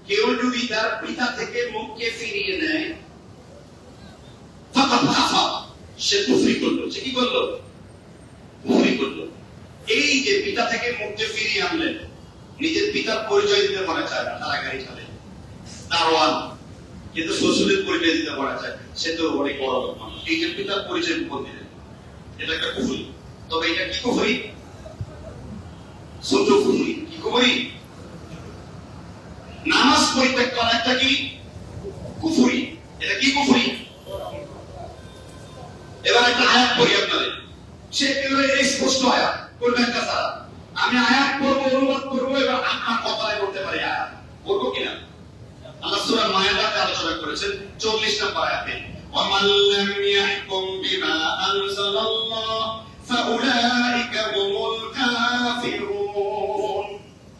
কেউ যদি তার পিতা থেকে মুখকে ফিরিয়ে নেয় ফাকাদ কাফার, সে কুফরি করলো। সে কি করলো? কুফরি করলো। এই যে পিতা থেকে মুখকে ফিরিয়ে আনলেন, নিজের পিতার পরিচয় দিতে মনে চায় না, তারা গাড়ি চালে দারোয়ান, কিন্তু শ্বশুরের পরিচয় দিতে মনে চায়, সে তো অনেক বড় লোক মানুষ। এই যে পিতার পরিচয় গোপন দিলেন, এটা একটা কুফরি। তবে এটা কি কুফরি? ছোট কুফরি। কি কুফরি? নামাজ পরিত্যাগ করা একটা কি কুফরি। এটা কি কুফরি? এবার একটা আয়াত পড়ি আপনাদের, সে একেবারে স্পষ্ট আয়াত, করবেন একটা সারা। আমি আয়াত পড়বো, অনুবাদ করবো, এবার আপনার কথায় করতে পারি আয়াত বলবো কিনা। আল্লাহ সূরা মায়েদাতে আলোচনা করেছেন 40 নম্বর আয়াতে, ওয়ামান লাম ইয়াহকুম বিমা আনজালাল্লাহ ফাউলাইকা হুমুল কাফিরুন।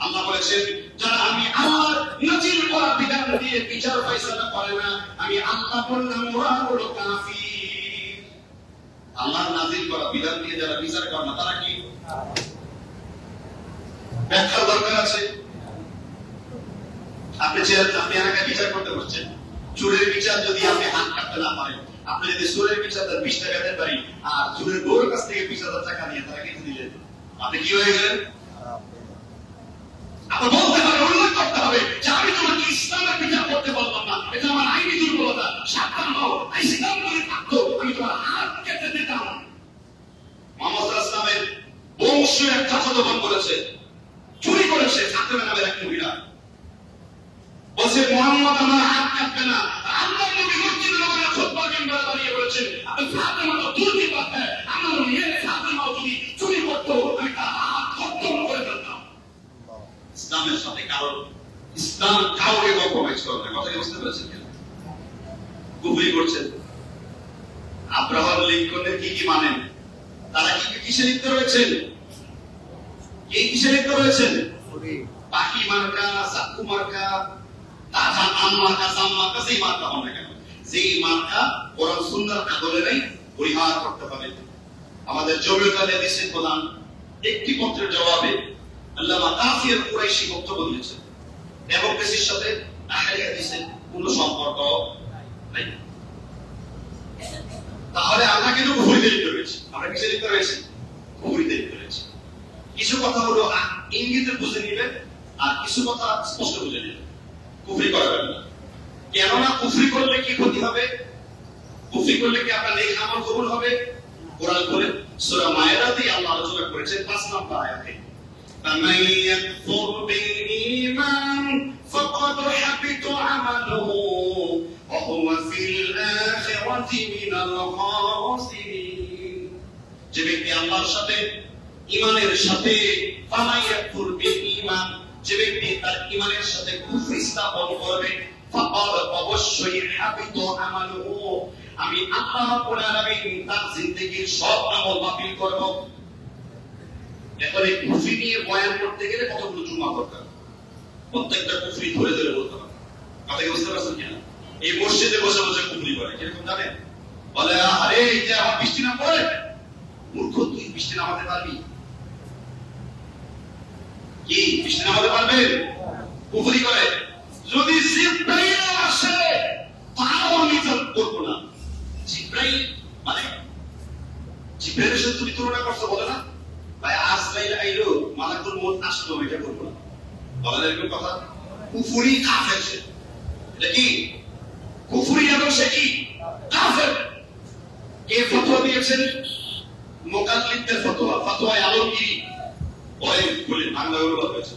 আল্লাহ বলেছেন যারা আমি আল্লাহর নাজিল করা বিধান দিয়ে বিচার ফয়সালা করে না, আমি আল্লাহ বললাম ওরা হলো কাফির। আল্লাহর নাজিল করা বিধান দিয়ে যারা বিচার করে না তারা কি? ব্যাখ্যার দরকার আছে। আপনি এলাকায় বিচার করতে বসছেন, চোরের বিচার যদি আপনি হাত কাটতে না পারেন, আপনি যদি চোরের বিচার তার 20 টাকা দেন পারি, আর চোরের বউর কাছ থেকে 20,000 টাকা নিয়ে তারা কিন্তু দিলেন, আপনি কি হয়ে গেলেন? আপনার বলতে হবে, উল্লেখ করতে হবে যে আমি তোমাকে ইসলামের বিচার করতে পারলাম না, এটা আমার আইনি দুর্বলতা। সাবধান হও, ইসলাম যদি থাকতো আমি তোমার হাত কেটে দিতাম। মুহাম্মদ সাল্লাল্লাহু আলাইহি ওয়াসাল্লামের বংশীয় এক চাচাতো বোন বলেছে, চুরি করেছে ফাতেমা নামের এক মহিলা, বলছে মুহাম্মদ আমার হাত কাটবে না। আল্লাহর নবী মসজিদে নববীতে খুতবা মিম্বরে দাঁড়িয়ে বলেছেন আপনি ফাতেমা তো দূর কি বাত है, আমার মেয়ে ফাতেমা যদি চুরি করতো আমি তার হাত খতম করে ফেলতাম। ইসলামের সাথে ইসলাম কাউকে কম্প্রোমাইজ করে না। কথা কি বুঝতে পেরেছেন? কুফরি করছেন। আব্রাহাম লিঙ্কনের কি কি মানেন? তারা কি কিসে লিপ্ত রয়েছেন? এই কিসে লিপ্ত রয়েছেন? পাখি মার্কা, চাকু মার্কা, তাজা আম মার্কা, জাম মার্কা, যেই মার্কা হন না কেন, যেই মার্কা কোরআন সুন্নাহর আদলেই পরিহার করতে হবে। আমাদের জমিয়ত হাদিসের প্রধান একটি পত্রের জবাবে আল্লামা কাফির কুরাইশি বক্তব্য দিয়েছেন, ডেমোক্রেসির সাথে আহলে হাদিসের কোনো সম্পর্ক নাই। তাহলে আমরা কিন্তু কুফরিতে লিপ্ত রয়েছি। আমরা কিসে লিপ্ত রয়েছি? কুফরিতে লিপ্ত রয়েছি। কিছু কথা হলো ইঙ্গিতে বুঝে নিবে, আর কিছু কথা স্পষ্ট বুঝে নিবে। কুফরি করাবেন না। কেননা কুফরি করলে কি ক্ষতি হবে? কুফরি করলে কি আপনার নেক আমল কবুল হবে? কোরআন বলে সূরা মায়েদাতে আল্লাহ আলোচনা করেছেন 5 নম্বর আয়াতে, فَمَن يَكْفُرْ بِالْإِيمَانِ فَقَدْ حَبِطَ عَمَلُهُ وَهُوَ فِي الْآخِرَةِ مِنَ الْخَاسِرِينَ। যে ব্যক্তি আল্লাহর সাথে ঈমানের সাথে ফামান ইয়াকফুর বিল ঈমান, যে ব্যক্তি তার ঈমানের সাথে কুফরি স্থাপন করবে, ফাকাদ অবশ্যই হাবিত আমালুহু, আমি আল্লাহ রাব্বুল আলামিন তার জিন্দেগীর সব আমল বাতিল করব। এখন এই কুফরি নিয়ে বয়ান করতে গেলে কতগুলো জুমা দরকার, প্রত্যেকটা কুফরি ধরে ধরে বলতে হবে। কথা কি বুঝতে পারছেন কিনা? এই মসজিদে বসে বসে কুফরি করে কিরকম জানেন? বলে আরে এই যে আমার বৃষ্টি না পড়ে, মূর্খ তুই বৃষ্টি নামাতে পারবি? কি বৃষ্টি নামাতে পারবেন? কুফরি করে। যদি জিব্রাইল আসে তাও আমি করবো না। জিব্রাইল মানে জিব্রাইলের সাথে তুমি তুলনা করছো, বলে না ভাই আজরাইল আইলো মালাকুল মউত আসলো, এটা করবো না, বলে এরকম কথা। কুফরি কাফের, এটা কি কুফরি এবং সে কি কাফের। কে ফতোয়া দিয়েছেন? মুকাল্লিদদের ফতোয়া, ফতোয়ায়ে আলমগীরি ওই বলে বাংলা অনুবাদ হয়েছে,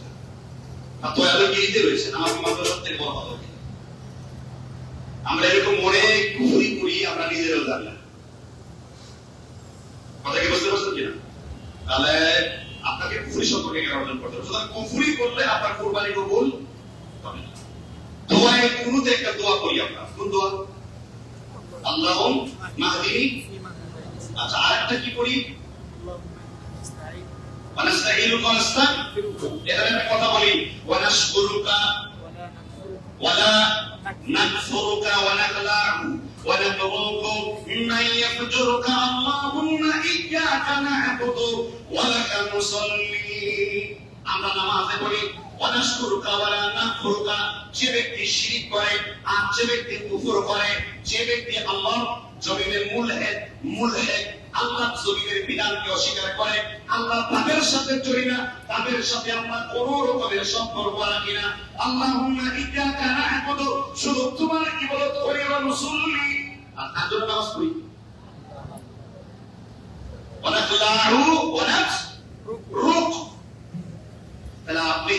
ফতোয়ায়ে আলমগীরিতে রয়েছে। আমার মাত্র সবথেকে বড় ফতোয়া। আমরা এরকম মনে কুফরি করি, আমরা নিজেরাও জানি না। কথা কি বুঝতে পারছেন কিনা? তাহলে আপনাকে কুফরি সম্পর্কে জ্ঞান অর্জন করতে হবে। সুতরাং কুফরি করলে আপনার কুরবানি কবুল হবে না। দোয়ায়ে কুনুতে একটা দোয়া করি আমরা, কোন দোয়া? আল্লাহুম্মা মাহদিনি। আচ্ছা, আরেকটা কি করি? ওয়ানাস্তাঈনুকা ওয়ানাস্তাগফিরুকা। এখানে একটা কথা বলি, ওয়ানাশকুরুকা ওয়ালা নাকফুরুকা ওয়া নাখলাহু ওয়া নাদউকা মিম্মান ইয়াফজুরুকা আল্লাহুম্মা ইয়্যাকা না'বুদু ওয়া লাকা নুসাল্লি। আমরা নামাজে বলি ওয়ানাশকুরুকা ওয়া লা নাকফুরুকা। যে ব্যক্তি শিরক করে আর যে ব্যক্তি কুফর করে, যে ব্যক্তি আল্লাহর জমিনের মুলহিদ আল্লাহ জমিনের বিধানকে অস্বীকার করে, আল্লাহ তাদের সাথে জড়ি না, তাদের সাথে আমরা কোন রকমের সম্পর্ক রাখি না। আল্লাহুম্মা ইয়্যাকা না'বুদু, শুধু তোমার ইবাদত করি, ওয়া নুসাল্লি, আর তার জন্য নামাজ পড়ি। ওয়া নাখলাহু ওয়া নাসরুক। তাহলে আপনি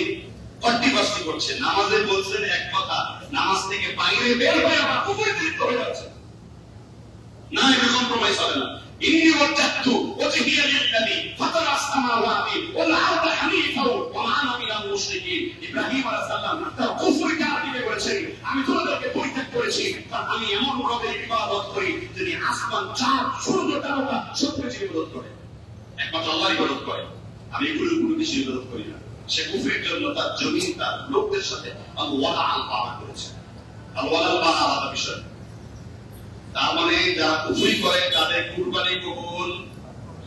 কন্টিনিউয়াসলি করছেন, নামাজে বলছেন এক কথা, নামাজ থেকে বাইরে বের হয়ে আবার কুফরে লিপ্ত হয়ে যাচ্ছে। না, এটা কম্প্রোমাইজ হবে না। ইন্নী ওয়াজ্জাহতু ওয়াজহিয়া লিল্লাযী ফাতারাস সামাওয়াতি ওয়াল আরদা হানিফা ওয়া মা আনা মিনাল মুশরিকিন। ইব্রাহিম আলাইহিস সালাম তার কুফরকে আদিবে বলেছেন, আমি তোমাদেরকে পরিত্যাগ করেছি, কারণ আমি এমন রবের ইবাদত করি যিনি আসমান, চাঁদ, সূর্য, তারকা সব কিছুর ইবাদত করে, একমাত্র আল্লাহর ইবাদত করে। আমি এগুলোর কোনো কিছু ইবাদত করি না। সে কুফরের জন্য তার জমিন, তার লোকদের সাথে আল্লাহ আল-বানা করেছে। আল্লাহ আল-বানা আলাদা বিষয়। তার মানে যারা কুফরি করে তাদের কুরবানি কবুল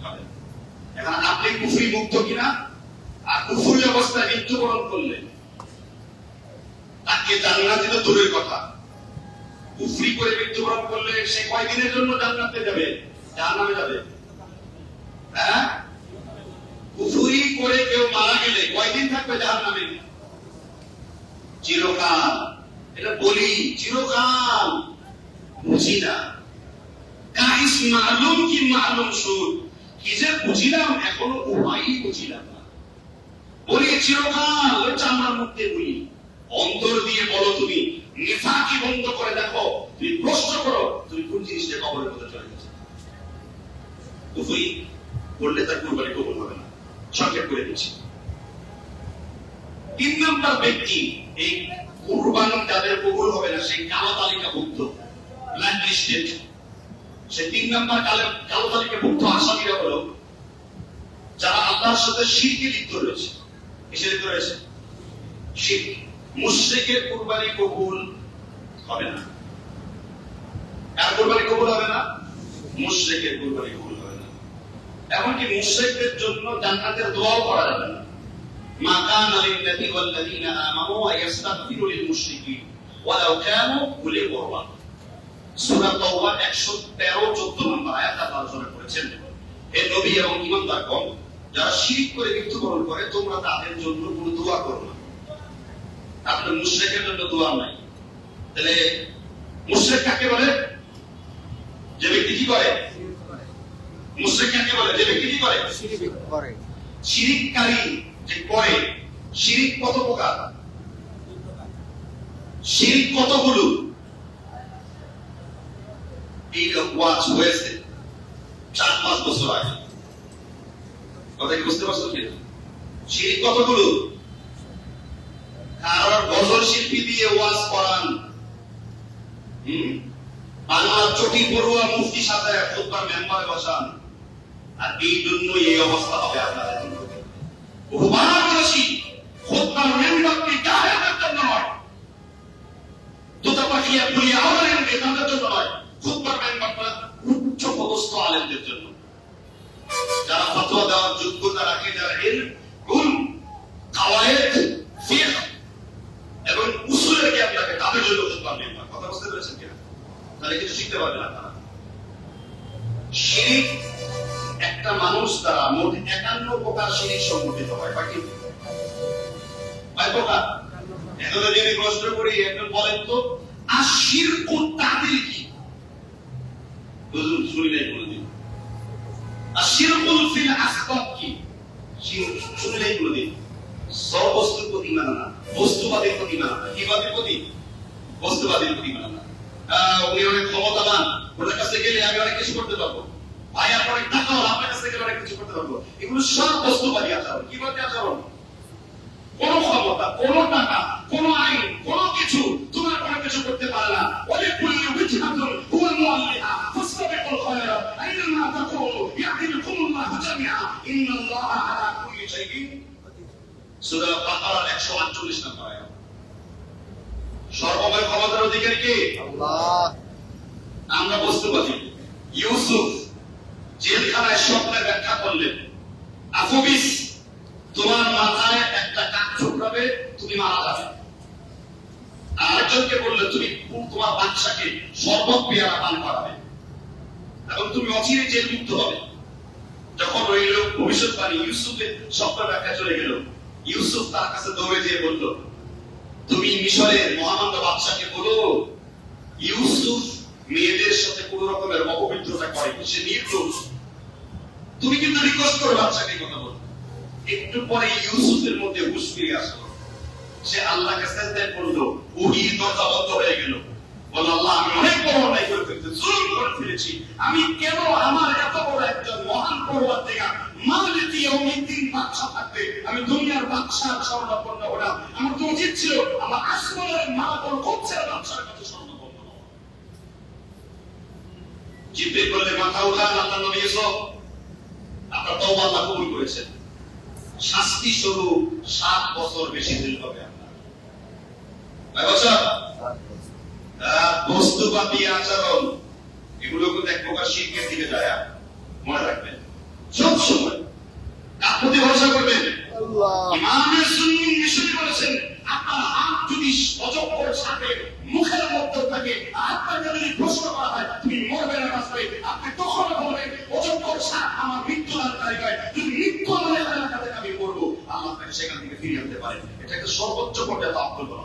হবে। এখন আপনি কুফরি মুক্ত কিনা? আর কুফরি অবস্থায় মৃত্যুবরণ করলেন, তাকে জান্নাতে তো দূরের কথা, কুফরি করে মৃত্যুবরণ করলে সে কয়দিনের জন্য জান্নাতে যাবে, জাহান্নামে যাবে? হ্যাঁ, কুফরি করে কেউ মারা গেলে কয়দিন থাকবে জাহান্নামে? চিরকাল। এটা বলি চিরকাল, বুঝি না গাইস, মালুম কি মালুম সুদ কি যে বুঝিলাম, এখনো উপায়ই বুঝিলাম না। বলি চিরকাল, ওই চামড়ার মধ্যে বলি, অন্তর দিয়ে বলো তুমি, নিফাকি বন্ধ করে দেখো, তুমি প্রশ্ন করো, তুমি কোন জিনিসটা কবরের মধ্যে চলে গেছে। কুফরি করলে তার কুরবানি কবুল হবে না। সংক্ষেপ করে দিচ্ছি। 3 নম্বর ব্যক্তি, এই কুরবানি যাদের কবুল হবে না, সেই কালো তালিকাভুক্ত, ব্ল্যাক লিস্টেড, সে 3 নম্বর কালো তালিকাভুক্ত আসামিরা হলো যারা আল্লাহর সাথে শিরকে লিপ্ত রয়েছে। কিসে লিপ্ত রয়েছে? শিরক। মুশরিকের কুরবানি কবুল হবে না। কার কুরবানি কবুল হবে না? মুশরিকের কুরবানি কবুল হবে না। এমনকি মুশরিকদের জন্য জান্নাতের দোয়াও করা যাবে না। মা কানা লিল্লাযী ওয়াল্লাযীনা আমানু ওয়া ইস্তাগফিরু লিল মুশরিকিন ওয়ালাউ কানু উলি কুরবা। সূরা তাওবা 113-14 নম্বর আয়াত আলোচনা করেছেন। হে নবী এবং ঈমানদারগণ, যারা শিরক করে মৃত্যুবরণ করে, তোমরা তাদের জন্য কোনো দোয়া করো না। তাহলে মুশরিকের জন্য দোয়া নাই। তাহলে মুশরিক কাকে বলে? যে ব্যক্তি কি করে? মুশরিক কাকে বলে? যে ব্যক্তি কি করে? শিরক করে। শিরককারী যে করে, শিরক কত প্রকার? শিরক কতগুলো? এই ওয়াজ হয়েছে 4-5 বছর আগে। কথা কি বুঝতে পারছো কি? শিরক কতগুলো? কারণ গজল শিল্পী দিয়ে ওয়াজ করান, বাংলার চটি পড়ুয়া মুফতি সাজায় খুতবার মেম্বারে বসান, আর এই জন্য এই অবস্থা হবে আপনাদের। বহুবার বলেছি, খুতবার মেম্বারকে গায়ের জন্য নয়, তোতা পাখিয়া পুলিয়া আওয়ালের তাদের জন্য নয়, খুতবার মেম্বারটা উচ্চ পদস্থ আলেমদের জন্য, যারা ফতোয়া দেওয়ার যোগ্যতা রাখে, যারা ইলম, কাওয়ায়েদ, ফিকহ এবং উসুলের জ্ঞান রাখে, তাদের জন্য খুতবার মেম্বার। কথা বুঝতে পেরেছেন কিনা? তাহলে কিছু শিখতে পারবে না তারা। শিরিক একটা মানুষ দ্বারা মোট 51 প্রকার শিরিক সংগঠিত হয়। বাকি কয় প্রকার? এখন যদি প্রশ্ন করি, একজন বলেন তো আশিরকুত তাদিল কি? বুঝুন, শুনলেই বলে দিন। আশিরকুল ফিল আসবাব কি? শুনলেই বলে দিন। সব বস্তুর প্রতি মানা না, বস্তুবাদের প্রতি মানা না। কিবাদের প্রতি? বস্তুবাদের প্রতি মানা না। উনি অনেক ক্ষমতাবান, ওনার কাছে গেলে আমি অনেক কিছু করতে পারবো। ভাই আপনার অনেক টাকা হল, আপনার কাছে গেলে অনেক কিছু করতে পারবো। এগুলো সব বস্তুবাদী আচরণ। কিবাদী আচরণ? কোন ক্ষমতা, কোন টাকা, কোন আইন, কোন কিছু তোমার কোনো কিছু করতে পারে না। ওই কুল্লি বিজহাতুন হুয়া মুআল্লিহা ফাসতাবিকুল খায়রাত আইনামা তাকুনু ইয়াহদিকুমুল্লাহু জামিআ ইন্নাল্লাহা আলা কুল্লি শাইইন। সূরা বাকারা 148 নম্বর আয়াত। সর্বময় ক্ষমতার অধিকারী কে? আল্লাহ। আমরা বস্তুবাদী। ইউসুফ জেলখানায় স্বপ্নে ব্যাখ্যা করলেন, আফুবিস তোমার মাথায় একটা কাক ঠুকরাবে, তুমি মারা যাবে। আরেকজনকে বললে তুমি তোমার বাচ্চাকে শরবত পেয়ারা পান করাবে এবং তুমি অচিরে জেল মুক্ত হবে। যখন ওই লোক ভবিষ্যৎবাণী ইউসুফের স্বপ্ন ব্যাখ্যা চলে গেল, ইউসুফ তার কাছে দৌড়ে যেয়ে বলল, তুমি মিশরের মহামান্য বাদশাকে বলো ইউসুফ মেয়েদের সাথে কোন রকমের অপবিত্রতা করে, সে নির্দোষ। তুমি কিন্তু রিকোয়েস্ট করো বাদশাকে কথা বলো। একটু পরে ইউসুফের মধ্যে হুঁশ ফিরে আসলো, সে আল্লাহকে সাজদায় পড়লো, ওহীর দরজা বন্ধ হয়ে গেল। বলল, আল্লাহ আমি অনেক বড় অন্যায় করে ফেলেছি, জুলুম করে ফেলেছি। আমি কেন আমার এত বড় একজন মহান পরওয়ারদিগার মালিক ইয়াউমিদ্দিন বাদশা থাকতে আমি দুনিয়ার বাদশার শরণাপন্ন হলাম? আমার তো উচিত ছিল আমার আসমানের মালাকুল কুদসের বাদশার কাছে শরণাপন্ন হওয়া। জিবরিল বললে, মাথা উঠান, আল্লাহ নবী এসো, আপনার তওবা আল্লাহ কবুল করেছেন। শাস্তি স্বরূপ 7 বছর বেশি জেল হবে আপনার। বস্তুবাদী আচরণ এগুলো কিন্তু এক প্রকার শিরকের দিকে যায়। মনে রাখবেন সব সময় কার প্রতি ভরসা করবেন? ইমামে সুন্নি মিশরি বলেছেন, আপনার হাত যদি অজগর সাপে মুখের মধ্যে থাকে, আপনাকে যদি প্রশ্ন করা হয় তুমি মরবে না বাঁচবে, আপনি তখন বলবেন অজগর সাপ আমার মৃত্যুর জায়গায়, যদি মৃত্যু আমার এলাকা থেকে আমি মরবো, আল্লাহ আপনাকে সেখান থেকে ফিরিয়ে আনতে পারেন। এটা একটা সর্বোচ্চ পর্যায়ে তাওয়াক্কুল করা।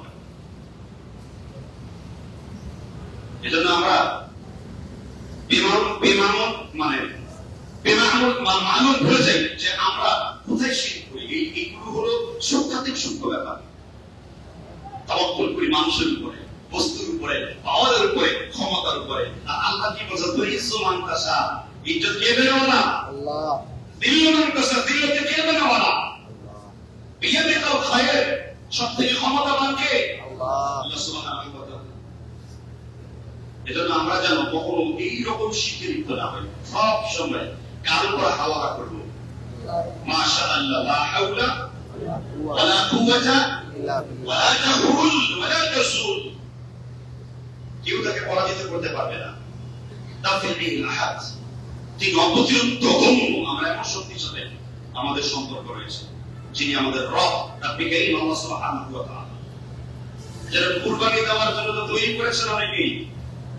এজন্য আমরা মালুম ভুলে যাই যে আমরা কোথায় শিরক করি। এইগুলো হলো সূক্ষ্মাতিক সূক্ষ্ম ব্যাপার। তাওয়াক্কুল করি মানুষের উপরে, বস্তুর উপরে, পাওয়ারের উপরে, ক্ষমতার উপরে। আর আল্লাহ কি বলছে? তুইসু মান তাশা, ইজ্জত কে দেবে না? আল্লাহ। দিল্লু মান তাশা, দিল্লুকে কে দেবে না? আল্লাহ। বিয়াদিকাল খায়র, সবথেকে ক্ষমতাবান কে? আল্লাহ। আল্লাহ সুবহানাহু ওয়া তাআলা। এজন্য আমরা যেন কখনো এইরকম শিরকে লিপ্ত না হই। সব সময় কার উপর হাওয়া করব, মাশাআল্লাহ, লা হাওলা ওয়ালা কুওয়াতা ইল্লা বিল্লাহ, ওয়ালা তাহুল ওয়ালা তাসুল। কেউ তাকে পরাজিত করতে পারবে না। তাফিল আহাদ, তিনি অপ্রতিরোধ্য গম্য। আমরা এমন শক্তিশালী আমাদের সম্পর্ক রয়েছে, যিনি আমাদের রব, রাব্বি কারীম আল্লাহ সুবহানাহু ওয়া তাআলা। যারা কুরবানি দেওয়ার জন্য তো তৈরি করেছেন অনেকেই।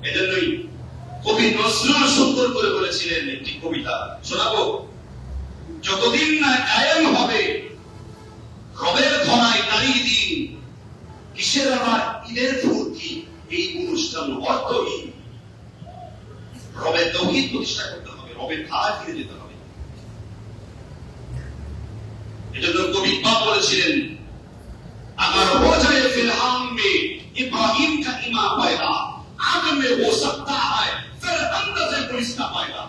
এজন্যই কবি নজরুল সুন্দর করে বলেছিলেন একটি কবিতা, শোনাবো? যতদিন না কায়েম হবে রবের ধরায় নারী দিন, কিসের আবার ঈদের ফুর্তি, এই অনুষ্ঠান অর্থহীন। রবের তাওহীদ প্রতিষ্ঠা করতে হবে, রবের ধারায় ফিরে যেতে হবে। এজন্য কবি বাপ বলেছিলেন, अगर हो जाए फिलहाल में इब्राहिम का इमाम पैदा, आग में हो सकता है फिर अंदाजे पुलिस का पैदा।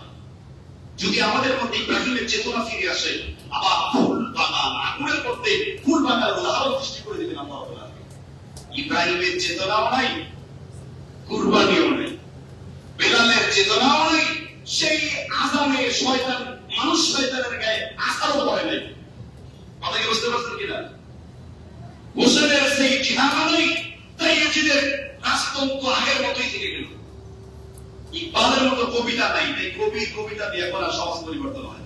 যদি আমাদের মধ্যে ইব্রাহিমের চেতনা ফিরে আসে, আবার ফুল বাগান, আগুনের মধ্যে ফুল বাগানের উদাহরণ সৃষ্টি করে দেবেন আল্লাহ তাআলা। ইব্রাহিমের চেতনাও নাই, কুরবানিও নেই, বেলালের চেতনাও নেই, সেই আযানে শয়তান মানুষ শয়তানের গায়ে আসারও ভয় নেই। কথা কি বুঝতে পারছেন কিনা? হোসেনের সেই জিহাদানি তাই এজিদের রাজতন্ত্র আগের মতোই থেকে গেল। ইকবালের মতো কবিতা নাই, তাই কবিতা দিয়ে এখন আর সমাজ পরিবর্তন হয়।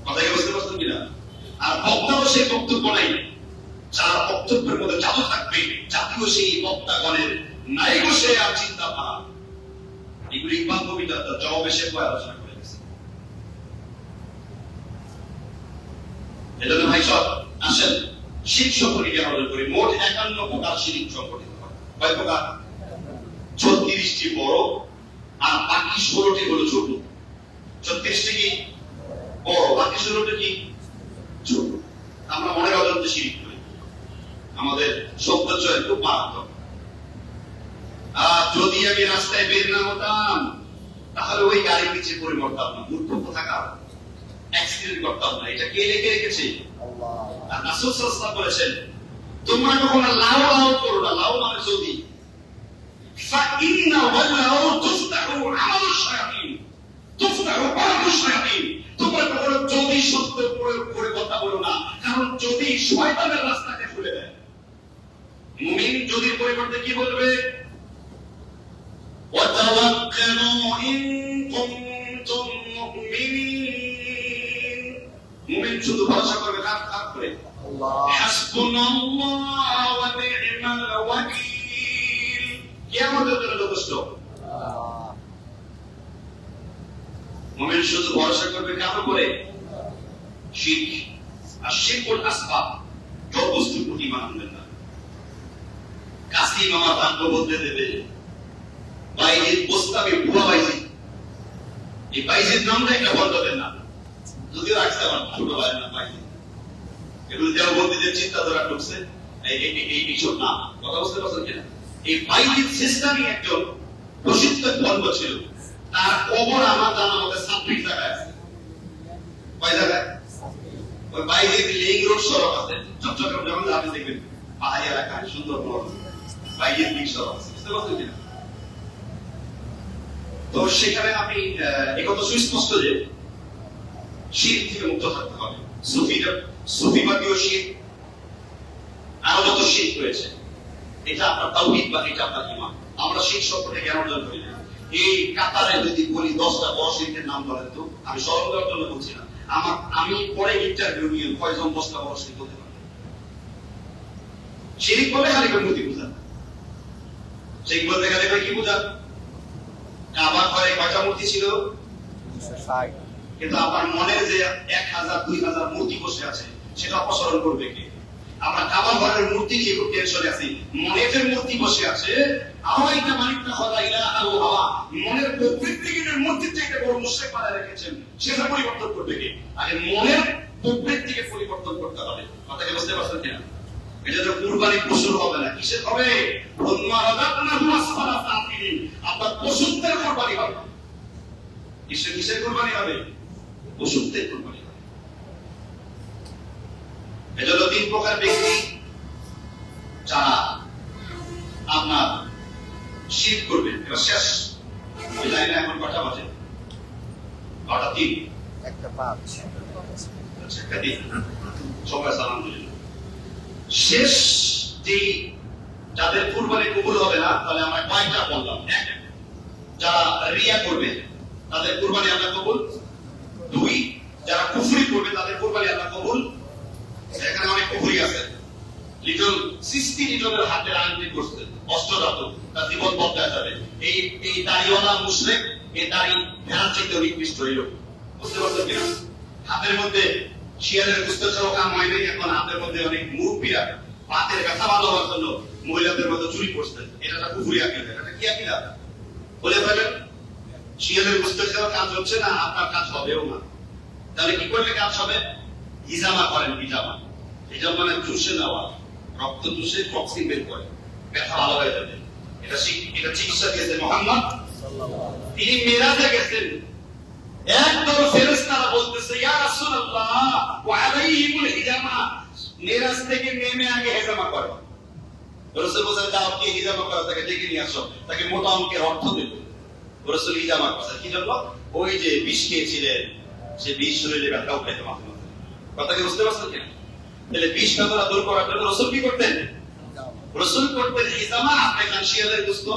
কথা কি বুঝতে পারছেন কিনা? আর বক্তাও সেই বক্তব্য নাই, যারা বক্তব্যের মধ্যে জাদু থাকবে, জাতীয় সেই বক্তাগণের নাই বসে আর চিন্তা ভাবনা, এগুলি ইকবাল কবিতা জবাব এসে আলোচনা করে গেছে। এজন্য ভাই সব আসেন শিখ সম্পর্কে আলোচনা করি। মোট 51 প্রকার শিখ সংগঠিত হয়। কয় প্রকার? 36টি বড় আর বাকি 16টি হলো ছোট। 36টি কি বড়, বাকি 16টি কি ছোট। আমরা মনে অজান্তে শিরিক করি, আমাদের শব্দ চয় খুব মারাত্মক। আর যদি আমি রাস্তায় বের না হতাম তাহলে ওই গাড়ির নিচে পড়ে মরতাম না, মূর্খ কোথাকার, অ্যাক্সিডেন্ট করতাম না। এটা কে লিখে রেখেছে? আর রাসূল সাল্লাল্লাহু আলাইহি ওয়াসাল্লাম বলেছেন, তোমরা কখনো লাউ লাউ করো না। লাউ মানে যদি, ফাইন্না ওয়ালাউ তুফতাহু আমালুশ শায়াতিন, তুফতাহু আমালুশ শায়াতিন। তোমরা কখনো যদি শব্দ প্রয়োগ করে কথা বলো না, কারণ যদি শয়তানের রাস্তাকে খুলে দেয়। মুমিন যদির পরিবর্তে কি বলবে? وتوكلوا إن كنتم مؤمنين। মুমিন শুধু ভরসা করবে কার উপরে? আল্লাহ। হাসবুনাল্লাহ ওয়া নি'মাল ওয়াকিল। কিয়ামতের জন্য যথেষ্ট। মুমিন শুধু ভরসা করবে কার উপরে? শিরক। আর শিরকুল আসবাব, জড় বস্তুর প্রতি ঈমান আনবেন না। কাসি মামা ভাগ্য বদলে দেবে। বাইজিদ বোস্তামি বুয়া বাইজিদ, এই বাইজিদ নামটা একটা বন্ধবেন না, যদিও রাখছে আমার ছোট ভাই না বাইজিদ। এগুলো দেওবন্দীদের চিন্তাধারা ঢুকছে এইসব না। কথা বুঝতে পারছেন কিনা? এই বাইজিদ সিস্টেমই একজন প্রসিদ্ধ বন্ধ ছিল। তার কবর আমার জানা মতে 26 জায়গায় আছে। কয় জায়গায়? ওই বাইজিদ লিং রোড সড়ক আছে, চট্টগ্রাম যখন আপনি দেখবেন পাহাড়ি এলাকায় সুন্দর বাইজিদ লিং সড়ক আছে। বুঝতে পারছেন কিনা? তো সেখানে আমি একথা সুস্পষ্ট যে শিরক থেকে মুক্ত থাকতে হবে। সুফিবাদীয় শিরক, আরো যত শিরক রয়েছে, এটা আপনার তাওহীদ বা এটা আপনার ঈমান। আমরা শিরক সম্পর্কে জ্ঞান অর্জন করি না। এই কাতারে যদি বলি 10টা বড় শিরকের নাম বলেন তো, আমি স্মরণ করার জন্য বলছি না, আমি পরে ইন্টারভিউ নিয়ে কয়জন 10টা বড় শিরক বলতে পারি? শিরক বলে খালি মূর্তি পূজা, শিরক বলতে গেলে কি পূজা? কাবা ঘরে কয়টা মূর্তি ছিল? 260। কিন্তু আপনার মনে যে 1000 2000 মূর্তি বসে আছে, সেটা অপসারণ করবে কে? আমরা কাবা ঘরের মূর্তি নিয়ে খুব টেনশনে আছি। মনে যে মূর্তি বসে আছে, আওয়াইতা মালিকটা খোদা ইলাহা আল্লাহ, মনের প্রবৃত্তিকে মূর্তির থেকে বড় মুশরিক বানায় রেখেছেন, সেটা পরিবর্তন করবে কে? আগে মনের প্রবৃত্তিকে পরিবর্তন করতে হবে। কথাকে বুঝতে পারছেন কিনা? এটা তো কুরবানি পশুর হবে না, কিসের হবে? আপনার পশুত্বের কুরবানি হবে। কিসের কুরবানি হবে? পশুত্বের কুরবানি হবে। এজন্য 3 প্রকার ব্যক্তি যারা আপনার শিরক করবে। এবার শেষ, আমি জানি না এখন কটা বাজে, 9:03, 1:05, আচ্ছা 1:03, সবাই সালাম দিলেন। শেষ যেই যাদের কুরবানি কবুল হবে না, তাহলে আমরা কয়টা বললাম? 1, যারা রিয়া করবে তাদের কুরবানি আল্লাহ কবুল। 2, যারা কুফরি করবে তাদের কুরবানি আল্লাহ কবুল। এখানে অনেক কুফরি আছে। লিটল 60 লিটলের হাতে আংটি করছে, অস্ত্রধাতু, তার জীবন বদলায় যাবে। এই দাড়িওয়ালা মুশরিক, এই দাড়ি ভেড়ার চাইতে নিকৃষ্ট হইল। বুঝতে পারছেন কিনা? হাতের মধ্যে শিয়ালের গুস্ত ছাড়াও কাম হয় নাই। এখন হাতের মধ্যে অনেক মুরব্বীরা পাতের ব্যথা ভালো হওয়ার জন্য মহিলাদের মধ্যে চুরি করছে। এটা কুফরি আকীদা। এটা কি আকীদা? বলে ফেলেন শিয়ালের গুস্ত ছাড়াও কাজ হচ্ছে না, আপনার কাজ হবেও না। তাহলে কি করলে কাজ হবে? হিজামা করেন। হিজামা মানে চুষে নেওয়া, রক্ত চুষে টক্সিন বের করে, ব্যথা ভালো হয়ে যাবে। এটা চিকিৎসা দিয়েছে মুহাম্মদ সাল্লাল্লাহু আলাইহি ওয়াসাল্লাম। তিনি মিরাজে গেছেন, একদল ফেরেশতারা বলতেছে ইয়া রাসূলুল্লাহ ওয়া আলাইহিমুল হিজামা, মিরাজ থেকে নেমে আগে হিজামা করো। রাসূল বলেন দাও, কি হিজামা করো, তাকে ডেকে নিয়ে আসো, তাকে মোটা অঙ্কের অর্থ দেব। রাসূল হিজামা করছে কি জন্য? ওই যে বিষ খেয়েছিলেন, সে বিষ শরীরে ব্যথা উঠাইতে মাঝে মাঝে। কথা কি বুঝতে পারছেন কিনা? তাহলে বিষ বেদনা দূর করার জন্য রাসূল কি করতেন? রাসূল করতেন হিজামা। আপনি খান শিয়ালের গোশত,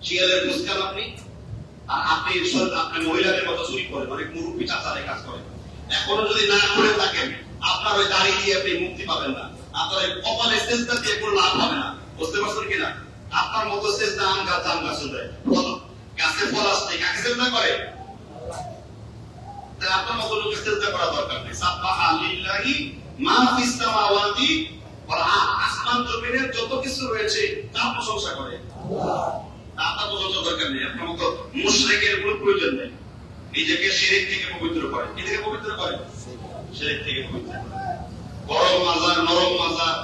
শিয়ালের গোশত খান আপনি, আর আপনি মহিলাদের মতো চুরি করেন, অনেক মুরব্বী চাচারে কাজ করেন। এখনো যদি না করে থাকেন, আপনার ওই দাড়ি দিয়ে আপনি মুক্তি পাবেন না, আপনার ওই কপালে সেজদা দিয়ে কোনো লাভ হবে না। বুঝতে পারছেন কিনা? আপনার মতো সেজদা আম গাছ আম গাছ দেয়, গাছে ফল আসছে, কাকে সেজদা করে? তাহলে আপনার মতো লোকের সেজদা করা দরকার নেই। সাব্বাহা লিল্লাহি মা ফিস সামাওয়াতি ওয়াল আরদ, আসমান জমিনের যত কিছু রয়েছে তার প্রশংসা করে আল্লাহ। আপনার প্রশংসা দরকার নেই, আপনার মতো মুশরিকের কোনো প্রয়োজন নেই। নিজেকে শিরক থেকে পবিত্র করে, কি থেকে পবিত্র করে? শিরক থেকে পবিত্র করে। গরম মাজার, নরম মাজার,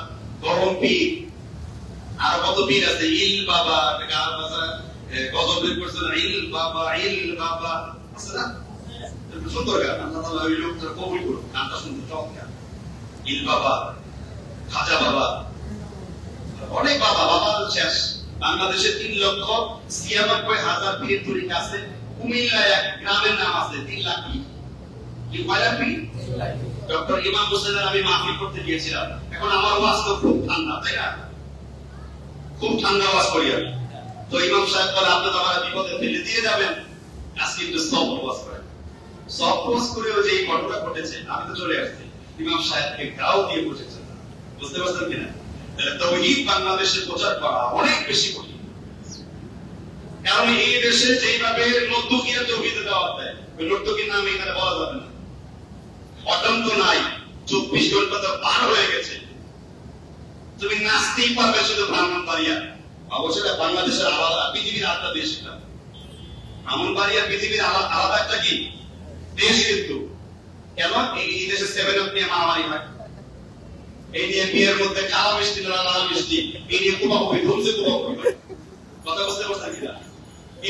গরম পীর, আর কত পীর আছে, ইল বাবা, গান বাজার গজল বের করছে না, ইল বাবা ইল বাবা আছে না, সুন্দর গান। আল্লাহ তাআলা ওই লোকটা কবুল করুন, গানটা সুন্দর চমৎকার। ইল বাবা, খাজা বাবা, অনেক বাবা, বাবা শেষ। বাংলাদেশে 3,96,000 পীরের তরিকা আছে। কুমিল্লায় এক গ্রামের নাম আছে 3 লাখ পীর। কি কয় লাখ পীর? ডক্টর ইমাম হোসেনের আমি মাহফিল করতে গিয়েছিলাম। এখন আমার ওয়াজ তো খুব ঠান্ডা, তাই না? খুব ঠান্ডা ওয়াজ করি আমি। তো ইমাম সাহেব বলে, আপনি তো আমার বিপদে ফেলে দিয়ে যাবেন, আজকে একটু সফট ওয়াজ করেন। সফট ওয়াজ করেও যে এই ঘটনা ঘটেছে, আমি তো চলে আসছি, ইমাম সাহেবকে গাও দিয়ে বসেছেন। বুঝতে পারছেন কিনা? তাহলে তাওহীদ বাংলাদেশে প্রচার করা অনেক বেশি কঠিন। কারণ এই দেশে যেভাবে নর্তকীরা তৌহিদে দাওয়াত দেয়, ওই নর্তকীর নাম এখানে বলা যাবে না। অত্যন্ত নাই, 24 ঘন্টা তো পার হয়ে গেছে। তুমি নাচতেই পারবে শুধু ব্রাহ্মণবাড়িয়া। অবশ্যই বাংলাদেশের আলাদা, পৃথিবীর আলাদা দেশ এটা। ব্রাহ্মণবাড়িয়া পৃথিবীর আলাদা একটা কি দেশ। কিন্তু কেন এই দেশে 7 নিয়ে মারামারি হয়, এই নিয়ে বিয়ের মধ্যে কালা মিষ্টি না লাল মিষ্টি, এই নিয়ে কুপাকুপি, ধুমসে কুপাকুপি হয়। কথা বুঝতে পারছেন কিনা?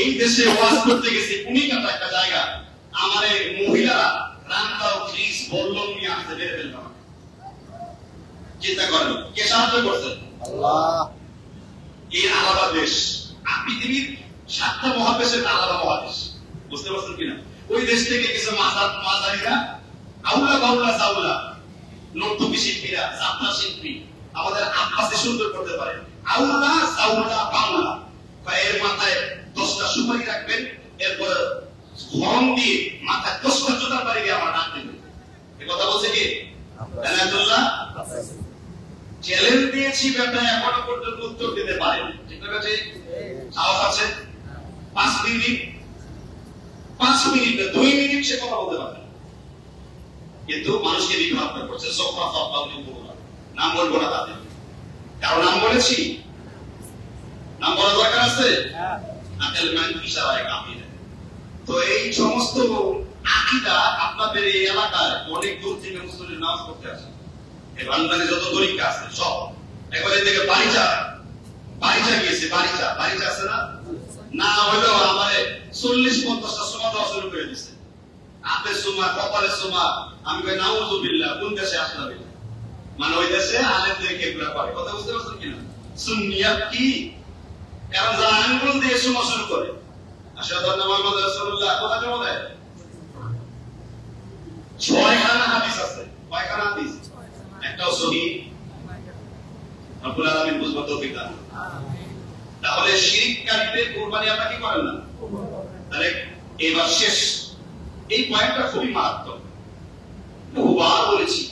এই দেশে ওয়াজ করতে গেছি কুনিকাটা একটা জায়গা, আমার মহিলারা রান্দাও ফ্রিজ বল্লম নিয়ে আসতে বের ফেললাম। চিন্তা করেন কে সাহায্য করছেন? আল্লাহ। এই আলাদা দেশ, পৃথিবীর 7টা মহাদেশের আলাদা মহাদেশ। বুঝতে পারছেন কিনা? ওই দেশ থেকে কিছু মাঝারিরা আউলা বাউলা জাউলা নর্তকী শিল্পীরা, যাত্রা শিল্পী আমাদের আব্বাসে সুন্দর করতে পারে। আউলা জাউলা বাংলা, এর মাথায় 10টা সুপারি রাখবেন, এরপর হরন দিয়ে মাথায় 10টা জোতার বাড়ি দিয়ে আমার ডাক দেবেন। এই কথা বলছে কি আনাতুল্লাহ? চ্যালেঞ্জ দিয়েছি, বেটা এখনো পর্যন্ত উত্তর দিতে পারেন। ঠিক না? সাহস আছে? 5 মিনিট 2 মিনিট সে কথা বলতে পারবে, কিন্তু মানুষকে বিভ্রান্ত করছে। নাম বলবো না তাদের, কারণ নাম বলেছি, নাম বলা দরকার আছে। তো এই সমস্ত আকীদা আপনাদের এই এলাকায় অনেক দূর থেকে মুসলিম নামাজ পড়তে আসে। এই বাংলাদেশে যত তরিকা আছে সব একবারে থেকে বাড়িচা গিয়েছে। বাড়িচা আছে না? না হইলেও আমার 40-50টা সোমা দেওয়া শুরু করে দিচ্ছে। হাতের সোমা, কপালের সোমা। আমি কই নাউযুবিল্লাহ, কোন দেশে আসলাম? মানে ওই দেশে আলেমদেরকে এগুলা করে। কথা বুঝতে পারছেন কিনা? সুন্নিয়াত কি? কারণ যারা আঙ্গুল দিয়ে সোমা শুরু করে, আশহাদু আন্না মুহাম্মাদুর রাসূলুল্লাহ, কথা কেমন দেয়? 6খানা হাদিস আছে। কয়খানা হাদিস? একটাও সহিহ। রব্বুল আলামিন বুঝবার তৌফিক দান। তাহলে শিরককারীদের কুরবানি আপনারা কি করেন না? তাহলে এবার শেষ, এই পয়েন্টটা খুবই মারাত্মক। বহুবার বলেছি,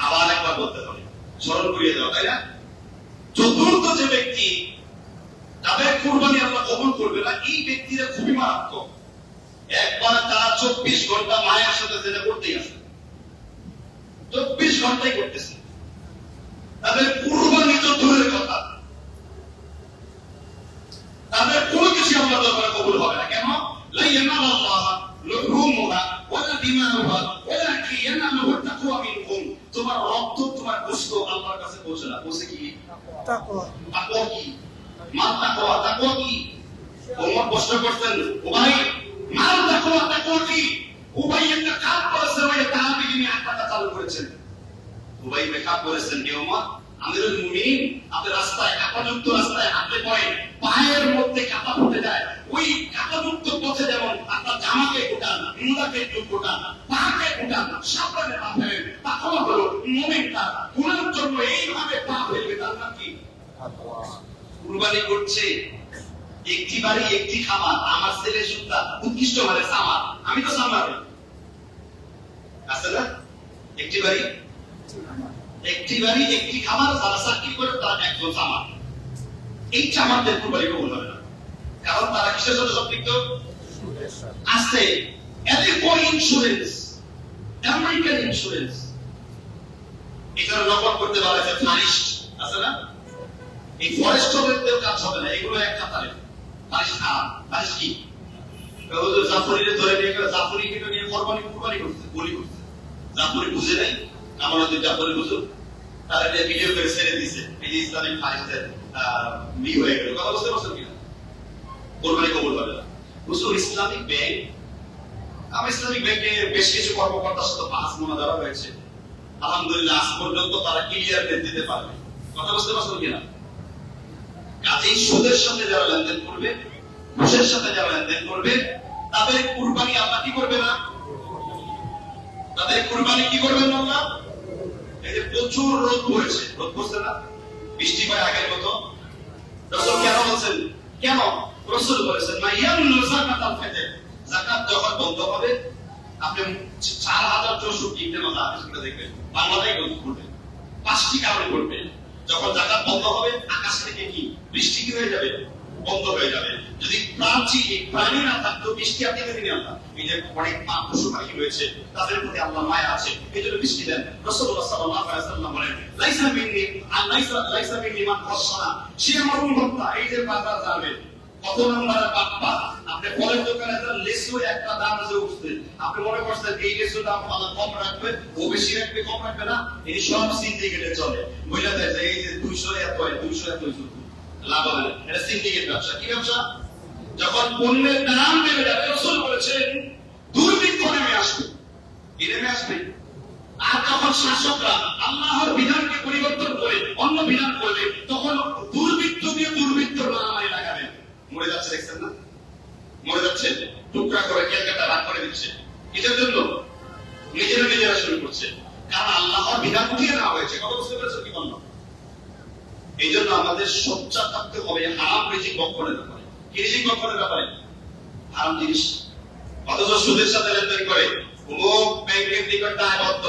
আবার একবার বলতে হবে, স্মরণ করিয়ে দেওয়া, তাই না? চতুর্থ যে ব্যক্তি তাদের কুরবানি আল্লাহ কবুল করবে না, এই ব্যক্তিরা খুবই মারাত্মক। একবার তারা 24 ঘন্টা মায়ের সাথে যেটা করতেই আছে, 24 ঘন্টাই করতেছে। তাদের কুরবানি তো দূরের কথা, তাদের কোনো কিছু আল্লাহ দরবারে কবুল হবে না। কেন? লা ইয়ানাল্লাহ লুহুমুহা ওয়ালা দিমাউহা ওয়ালাকিন ইয়ানালুহু তাকওয়া মিনকুম। তোমার রক্ত, তোমার গোশত আল্লাহর কাছে পৌঁছে না। পৌঁছে কি? তাকওয়া। তাকওয়া কি? মাল তাকওয়া। তাকওয়া কি? ওমর প্রশ্ন করতেন, ও ভাই মাল তাকওয়া, তাকওয়া কি? উবাই একটা কাজ করেছে, ওই তাহাবী যিনি হাতটা চালু করেছেন, উবাই ইবনে কাব বলেছেন, হে ওমর, আমিরুল মুমিনিন আপনি রাস্তায় কাঁটাযুক্ত রাস্তায় হাঁটতে পড়ে পায়ের মধ্যে কাঁটা ফুটে যায়, ওই কাঁটাযুক্ত পথে যেমন আপনার জামাকে গোটান, মুদাকে গোটান, পাকে গোটান, সাবধানে পা ফেলেন, তাকওয়া হলো মুমিন তার গুনাহের জন্য এইভাবে পা ফেলবে, তার নাম কি? কুরবানি করছে। একটি বাড়ি একটি খামার, আমার ছেলে সুদ্ধা উৎকৃষ্ট মানে সামার, আমি তো সামার আছে না? একটি বাড়ি একটি খামার, যারা চাকরি করে তারা একজন সামার। এই চামারদের কুরবানি কবুল হবে না, কারণ তারা কিসের সাথে সম্পৃক্ত আছে? এলিকো ইন্স্যুরেন্স, আমেরিকান ইন্স্যুরেন্স, এটা নকল করতে বলা হয়েছে ফারিস্ট আছে না? এই ফরেস্টরদের কাজ হবে না, এগুলো এক কাতারে ফারিস্ট। ফারিস্ট কি? জাফরিরে ধরে নিয়ে গেলে জাফরিকে নিয়ে কুরবানি করছে, বলি করছে। জাফরি বুঝে নাই, আমার যদি জাফরি বুঝুক তারা ভিডিও করে ছেড়ে দিছে, এই যে ইসলামিক ফারিস্টের হয়ে গেল। কথা বুঝতে পারছেন কিনা? কোরবানি কবুল হবে না। বুঝছো, ইসলামিক ব্যাংক, আমার ইসলামিক ব্যাংকে বেশ কিছু কর্মকর্তার সাথে বাস মোনাজারা হয়েছে, আলহামদুলিল্লাহ আজ পর্যন্ত তারা ক্লিয়ার দিতে পারবে। কথা বুঝতে পারছেন কিনা? কাজেই সুদের সাথে যারা লেনদেন করবে, ঘুষের সাথে যারা লেনদেন করবে, তাদের কুরবানি আল্লাহ কি করবে না? তাদের কুরবানি কি করবেন আল্লাহ? এই যে প্রচুর রোদ পড়েছে, রোদ পড়ছে না, বৃষ্টি পায় আগের মতো। রাসূল কেন বলছেন? কেন রাসূল বলেছেন মাইয়াম যাকাতাল ফিতর, যাকাত যখন বন্ধ হবে, আপনি 4064 ইন্টারনাল আকাশটা দেখবেন, বাংলাদেশে বন্ধ করবে, 5টি কারণে করবে। যখন যাকাত বন্ধ হবে, আকাশ থেকে কি বৃষ্টি কি হয়ে যাবে? বন্ধ হয়ে যাবে। যদি প্রাণী না থাকতো, বৃষ্টি আপনি দিবেন আল্লাহ। এই যে অনেক পশু পাখি রয়েছে, তাদের প্রতি আল্লাহ মায়া আছে, এই জন্য বৃষ্টি দেন। রাসূলুল্লাহ সাল্লাল্লাহু আলাইহি ওয়াসাল্লাম বলেন লাইসা মিন্নি লাইসা মিন্নি মান খাশশানা, সে আমার উম্মত না। এই যে বাজার যাবে, কত নম্বরের বাপ্পা, আপনি ফলের দোকানে যান, লেসু একটা দাম যে উঠছে, আপনি মনে করছেন এই লেসুর দাম আল্লাহ কম রাখবে, ও বেশি রাখবে, কম রাখবে না, এই সব সিন্ডিকেটে চলে। বুঝলা যায় যে এই যে 200 এত 200 লাভ হবে, এটা সিন্ডিকেট ব্যবসা। কি ব্যবসা? যখন পণ্যের দাম বেড়ে যাবে, রাসূল বলেছেন দুর্ভিক্ষ নেমে আসবে, কি নেমে আসবে? আর যখন শাসকরা আল্লাহর বিধানকে পরিবর্তন করে অন্য বিধান করবে, তখন দুর্বৃত্ত দিয়ে দুর্বৃত্ত মারামারি লাগাবে। মরে যাচ্ছে, দেখছেন না? মরে যাচ্ছে, টুকরা করে কেলকাটা ভাগ করে দিচ্ছে। কিসের জন্য? নিজেরা শুরু করছে, কারণ আল্লাহর বিধান উঠিয়ে নেওয়া হয়েছে। কথা বুঝতে পেরেছেন কি বললাম? এই জন্য আমাদের সোচ্চার থাকতে হবে হারাম রিজিক ভক্ষণের ব্যাপারে। কি রিজিক ভক্ষণের ব্যাপারে? হারাম জিনিস। অথচ সুদের সাথে লেনদেন করে, वो बैंकिंग निकट दायबद्ध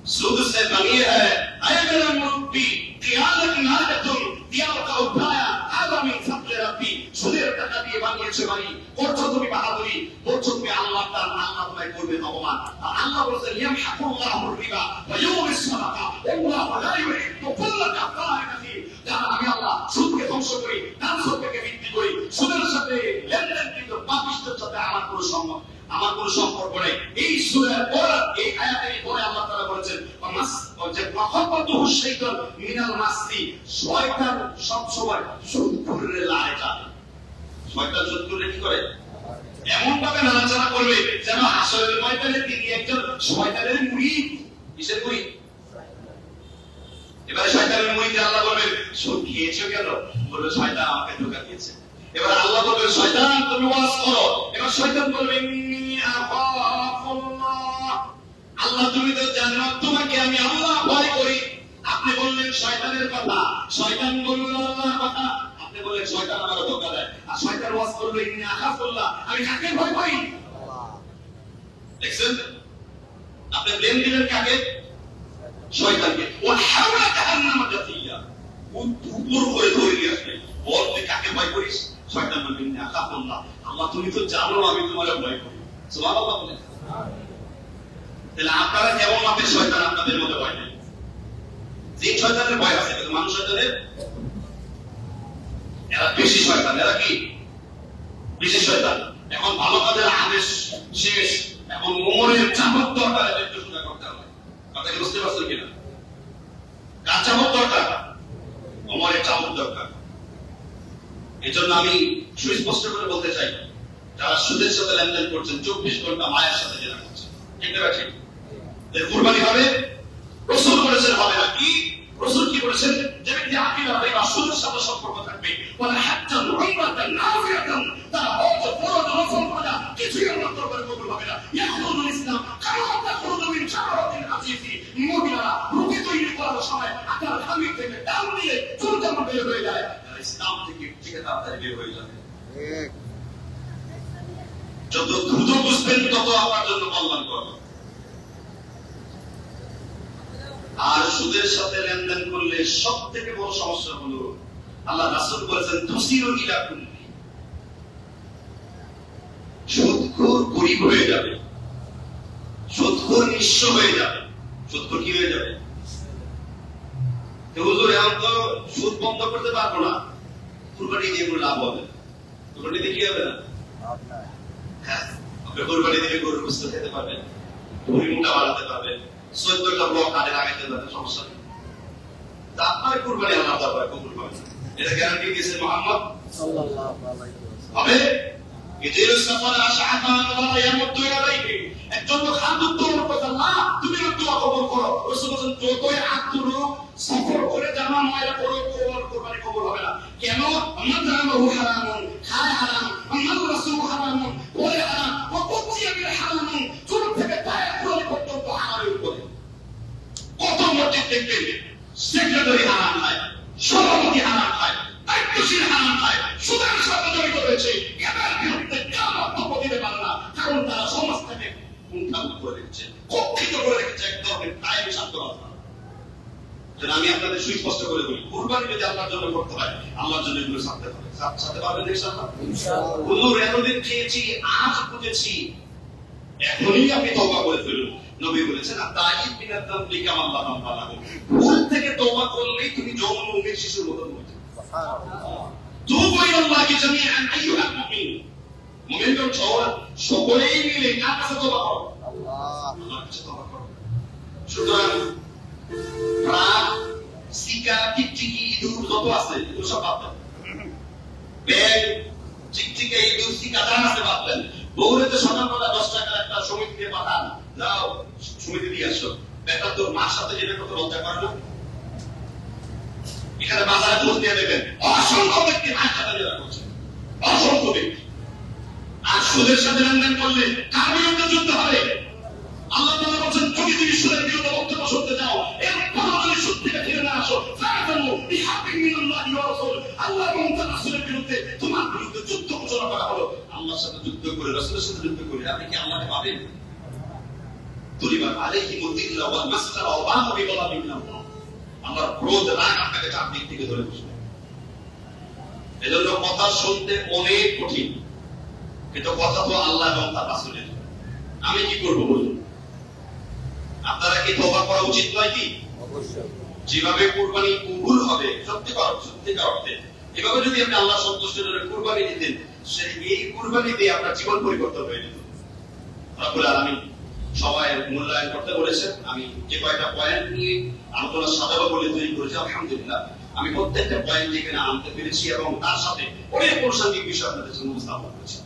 सुद से बनी है। अय मेरे मुरब्बी क़ियामत ना तुम दिया का उठाया आगामी फजल रब्बी, সুদের টাকা দিয়ে বানিয়েছে বাড়ি, করছো তুমি বাহাদুরি, বলছো তুমি আল্লাহর দান, আল্লাহ তোমায় করবে অপমান। আর আল্লাহ বলেছেন ইয়ামহাকুল্লাহু রিবা ওয়া ইউরিস সাদাকা আল্লাহু লা ইউহিব্বু কুল্লা কাফারিন আথীম। যারা আমি আল্লাহ সুদকে ধ্বংস করি, দান সদকাকে বৃদ্ধি করি, সুদের সাথে লেনদেন কিন্তু পাপিষ্ঠের সাথে আমার কোনো সম্পর্ক নেই। এই সূরার পরে এই আয়াতের পরে আল্লাহ তাআলা বলেছেন যে মাখাবাতুহু শাইতান মিনাল মাসি, শয়তান সব সময় সুদ করে লায়ে যায়। শয়তান সুদ করে কি করে? এমন ভাবে নাড়াচাড়া করবে যেন হাসরের ময়দানে তিনি একজন শয়তানের মুরিদ। কিসের মুরিদ? এবারে শয়তানের মুরিদ আল্লাহ বলবেন সুদ খেয়েছো কেন? বলবে শয়তান আমাকে ধোঁকা দিয়েছে। এবার আল্লাহ বলবেন শয়তান তুমি ওয়াজ করো। এবার শয়তান বলবে আল্লাহ তুমি তো জানো তোমাকে আমি আল্লাহ ভয় করি। আপনি বললেন শয়তানের কথা, শয়তান বলল আল্লাহর কথা। আপনি বললেন শয়তান আমাকে ধোঁকা দেয়, আর শয়তান ওয়াজ করলো ইন্নী আখাফুল্লাহ, আমি কাকে ভয় করি? দেখছেন? আপনি ব্লেম দিলেন কাকে? শয়তানকে। ওয়া হাওলা জাহান্নাম জাতিয়া, উপর করে ধরে নিয়ে আসবে। বল তুই কাকে ভয় করিস? শয়তান বলবে ইন্নী আখাফুল্লাহ, আল্লাহ তুমি তো জানো আমি তোমাকে ভয় করি। সুবহানাল্লাহ বলেন। তাহলে আপনারা কেমন মাপের শয়তান? আপনাদের মধ্যে ভয় নেই। জিন শয়তানের ভয় আছে, কিন্তু মানুষ শয়তানের এরা বেশি শয়তান। এরা কি বেশি শয়তান? এখন ভালো কাজের আদেশ শেষ, এখন ওমরের চামক দরকার, একটু সোজা করতে হবে। কথা কি বুঝতে পারছেন কিনা? কার চামক দরকার? ওমরের চামক দরকার। এই জন্য আমি সুস্পষ্ট করে বলতে চাই, যারা সুদের সাথে লেনদেন করছেন 24 ঘন্টা মায়ের সাথে জেনা করছেন, ঠিক না? ঠিক। কুরবানি হবে, রাসূল বলেছেন হবে না। কি রাসূল কি বলেছেন, যে ব্যক্তি আকিলা বা সুদের সাথে সম্পর্ক থাকবে, ওয়ালা হাজ্জান উমরাতান নাফিয়াতান, তার হজ ফরজ নফল পূজা কিছুই আল্লাহর দরবারে কবুল হবে না। ইয়াখরুজুল ইসলাম কামা তাখরুজু মিন শারাতিল আজিজি, মহিলারা রুটি তৈরি করার সময় আটার খামির থেকে ডাল দিয়ে চুল যেমন বের হয়ে যায়, ইসলাম থেকে তাড়াতাড়ি বের হয়ে যাবে। যত দ্রুত বুঝবেন তত আপনার জন্য কল্যাণ করবে। আর সুদের সাথে লেনদেন করলে সব থেকে বড় সমস্যা হলো, আল্লাহ রাসূল বলেছেন তুসিরু ইলা কুল্লি, সুদখোর গরীব হয়ে যাবে, সুদখোর নিঃস্ব হয়ে যাবে। সুদখোর কি হয়ে যাবে? হুজুর এখন তো সুদ বন্ধ করতে পারবো না, কুরবানি দিয়ে কোনো লাভ হবে? কুরবানি দিয়ে কি হবে? না, হ্যাঁ, আপনি কুরবানি দিয়ে গরুর গোশত খেতে পারবেন, ভুঁড়ি মোটা বাড়াতে পারবেন, 14টা ব্লক কাটে লাগাইতে পারবেন, সমস্যা নেই। তা আপনার কুরবানি আল্লাহ দরবারে কবুল হবে, এটা গ্যারান্টি দিয়েছেন মুহাম্মদ সাল্লাল্লাহু আলাইহি ওয়াসাল্লাম। হবে ইদিরু সাফার আশআফা ওয়া ইয়ামুদ্দু ইলাইহি, একজন লোক হাত উত্তোলন করতে, আল্লাহ তুমি দোয়া কবুল করো। রাসূল বলেন যতই হাত তুলো, সফর করে জামা ময়লা করো, কুরবানি কবুল হবে না। কেন? মাযরামু হারামুন, খায় হারাম, মালবাসু হারামুন, পরে হারাম, ওয়া কুতিয়া বিল হারামুন, চুল থেকে পায়ে কুরবানি পর্যন্ত হারামের উপরে। কত মসজিদ দেখবেন সেক্রেটারি হারাম খায়, সভাপতি হারাম খায়, দায়িত্বশীল হারাম খায়, সুদের সাথে জড়িত রয়েছে। এদের বিরুদ্ধে কেন বক্তব্য দিতে পারে না? কারণ তারা সমাজ থেকে কুণ্ঠাবোধ করে রেখেছে, কক্ষিত করে রেখেছে এক ধরনের টাইম সাধ্যতা। আমি আপনাদের সুস্পষ্ট করে বলি, কুরবানি যদি আল্লাহর জন্য করতে হয়, আল্লাহর জন্য এগুলো ছাড়তে হবে। ছাড়তে পারবেন ইনশাআল্লাহ? হুজুর এতদিন খেয়েছি, আজ বুঝেছি, এখনই আপনি তওবা করে ফেলুন। নবী বলেছেন আতাইব মিনাত তামলি কামা আল্লাহ তাআলা, ভুল থেকে তওবা করলেই তুমি যৌন মুমিন শিশুর মতো হয়ে যাবে। সুবহানাল্লাহ। তুবু ইলাল্লাহি জামিআন আইয়ুহাল মুমিন, মুমিনগণ সকলেই মিলে কার কাছে তওবা করো? আল্লাহর কাছে তওবা করো। সুতরাং প্রাণ, সিকা, টিকটিকি, ইঁদুর যত আছে এগুলো সব বাদ দেন। ব্যাগ, টিকটিকি, ইঁদুর, সিকা যা আছে বাদ দেন। বউরেতে সকালবেলা 10 টাকার একটা সমিতি দিয়ে পাঠান, যাও সমিতি দিয়ে আসো। বেটা তোর মার সাথে যেটা কত লজ্জা করে না? এখানে বাজারে খোঁজ দিয়ে দেবেন, অসংখ্য ব্যক্তি মার সাথে যেটা করছে, অসংখ্য ব্যক্তি। আর সুদের সাথে লেনদেন করলে কার বিরুদ্ধে যুদ্ধ হবে? আল্লাহ তাআলা বলেন, যদি তুমি সুদের বিরুদ্ধে বক্তব্য শুনতে চাও, এরপর যদি সুদ থেকে ফিরে না আসো, ফাআতামু বিহাক্কিন মিনাল্লাহি ওয়া রাসূল, আল্লাহ এবং তার রাসূলের বিরুদ্ধে তোমার বিরুদ্ধে যুদ্ধ ঘোষণা করা হলো। আল্লাহর সাথে যুদ্ধ করে, রাসূলের সাথে যুদ্ধ করে আপনি কি আল্লাহকে পাবেন? তুরিবাত আলাইহিমুল যিল্লা ওয়াল মাসকারা ওয়া বাহু বিগাদাবিন মিনাল্লাহ, আল্লাহর ক্রোধ, রাগ আপনাকে চারদিক থেকে ধরে বসবে। এজন্য কথা শুনতে অনেক কঠিন, কিন্তু কথা তো আল্লাহ এবং তার রাসূলের। আমি কি করব বলুন? আপনারা কি তওবা করা উচিত নয় কি? অবশ্যই। যেভাবে কুরবানি কবুল হবে সত্যিকার অর্থে, এভাবে যদি আপনি আল্লাহ সন্তুষ্টির জন্য কুরবানি দিতেন, এই কুরবানি দিয়ে আপনার জীবন পরিবর্তন হয়ে যেত। রব্বুল আলামিন সবাই মূল্যায়ন করতে বলেছেন। আমি যে কয়টা পয়েন্ট নিয়ে আলোচনা সাজাবো বলে তৈরি করেছি, আলহামদুলিল্লাহ আমি প্রত্যেকটা পয়েন্ট এখানে আনতে পেরেছি এবং তার সাথে অনেক প্রাসঙ্গিক বিষয় আপনাদের সামনে উপস্থাপন করেছি।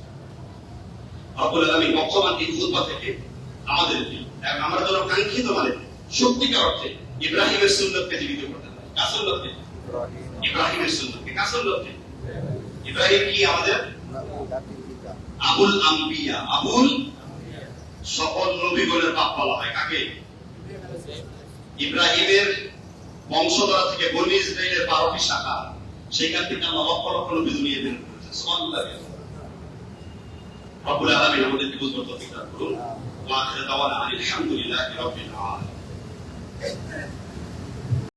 রব্বুল আলামিন বর্তমান এই খুতবা থেকে আমাদেরকে আমার জন্য কাঙ্ক্ষিত মানে সত্যিকার অর্থে ইব্রাহিমের সুন্নতকে জীবিত করতে পারে। কার সুন্নতকে? ইব্রাহিমের সুন্নতকে। কার সুন্নতকে? ইব্রাহিম কি আমাদের আবুল আম্বিয়া, আবুল সকল নবীগণের বাপ বলা হয়। কাকে? ইব্রাহিমের বংশধরা থেকে বনি ইসরাইলের 12টি শাখা, সেখান থেকে আল্লাহ লক্ষ লক্ষ নবী দুনিয়ায় বের করেছেন। সুবহানাল্লাহ। রব্বুল আলামিন আমাদেরকে বুঝবার তৌফিক দান করুন। ওয়া আখিরু দাওয়ানা আলহামদুলিল্লাহি রাব্বিল আলামিন।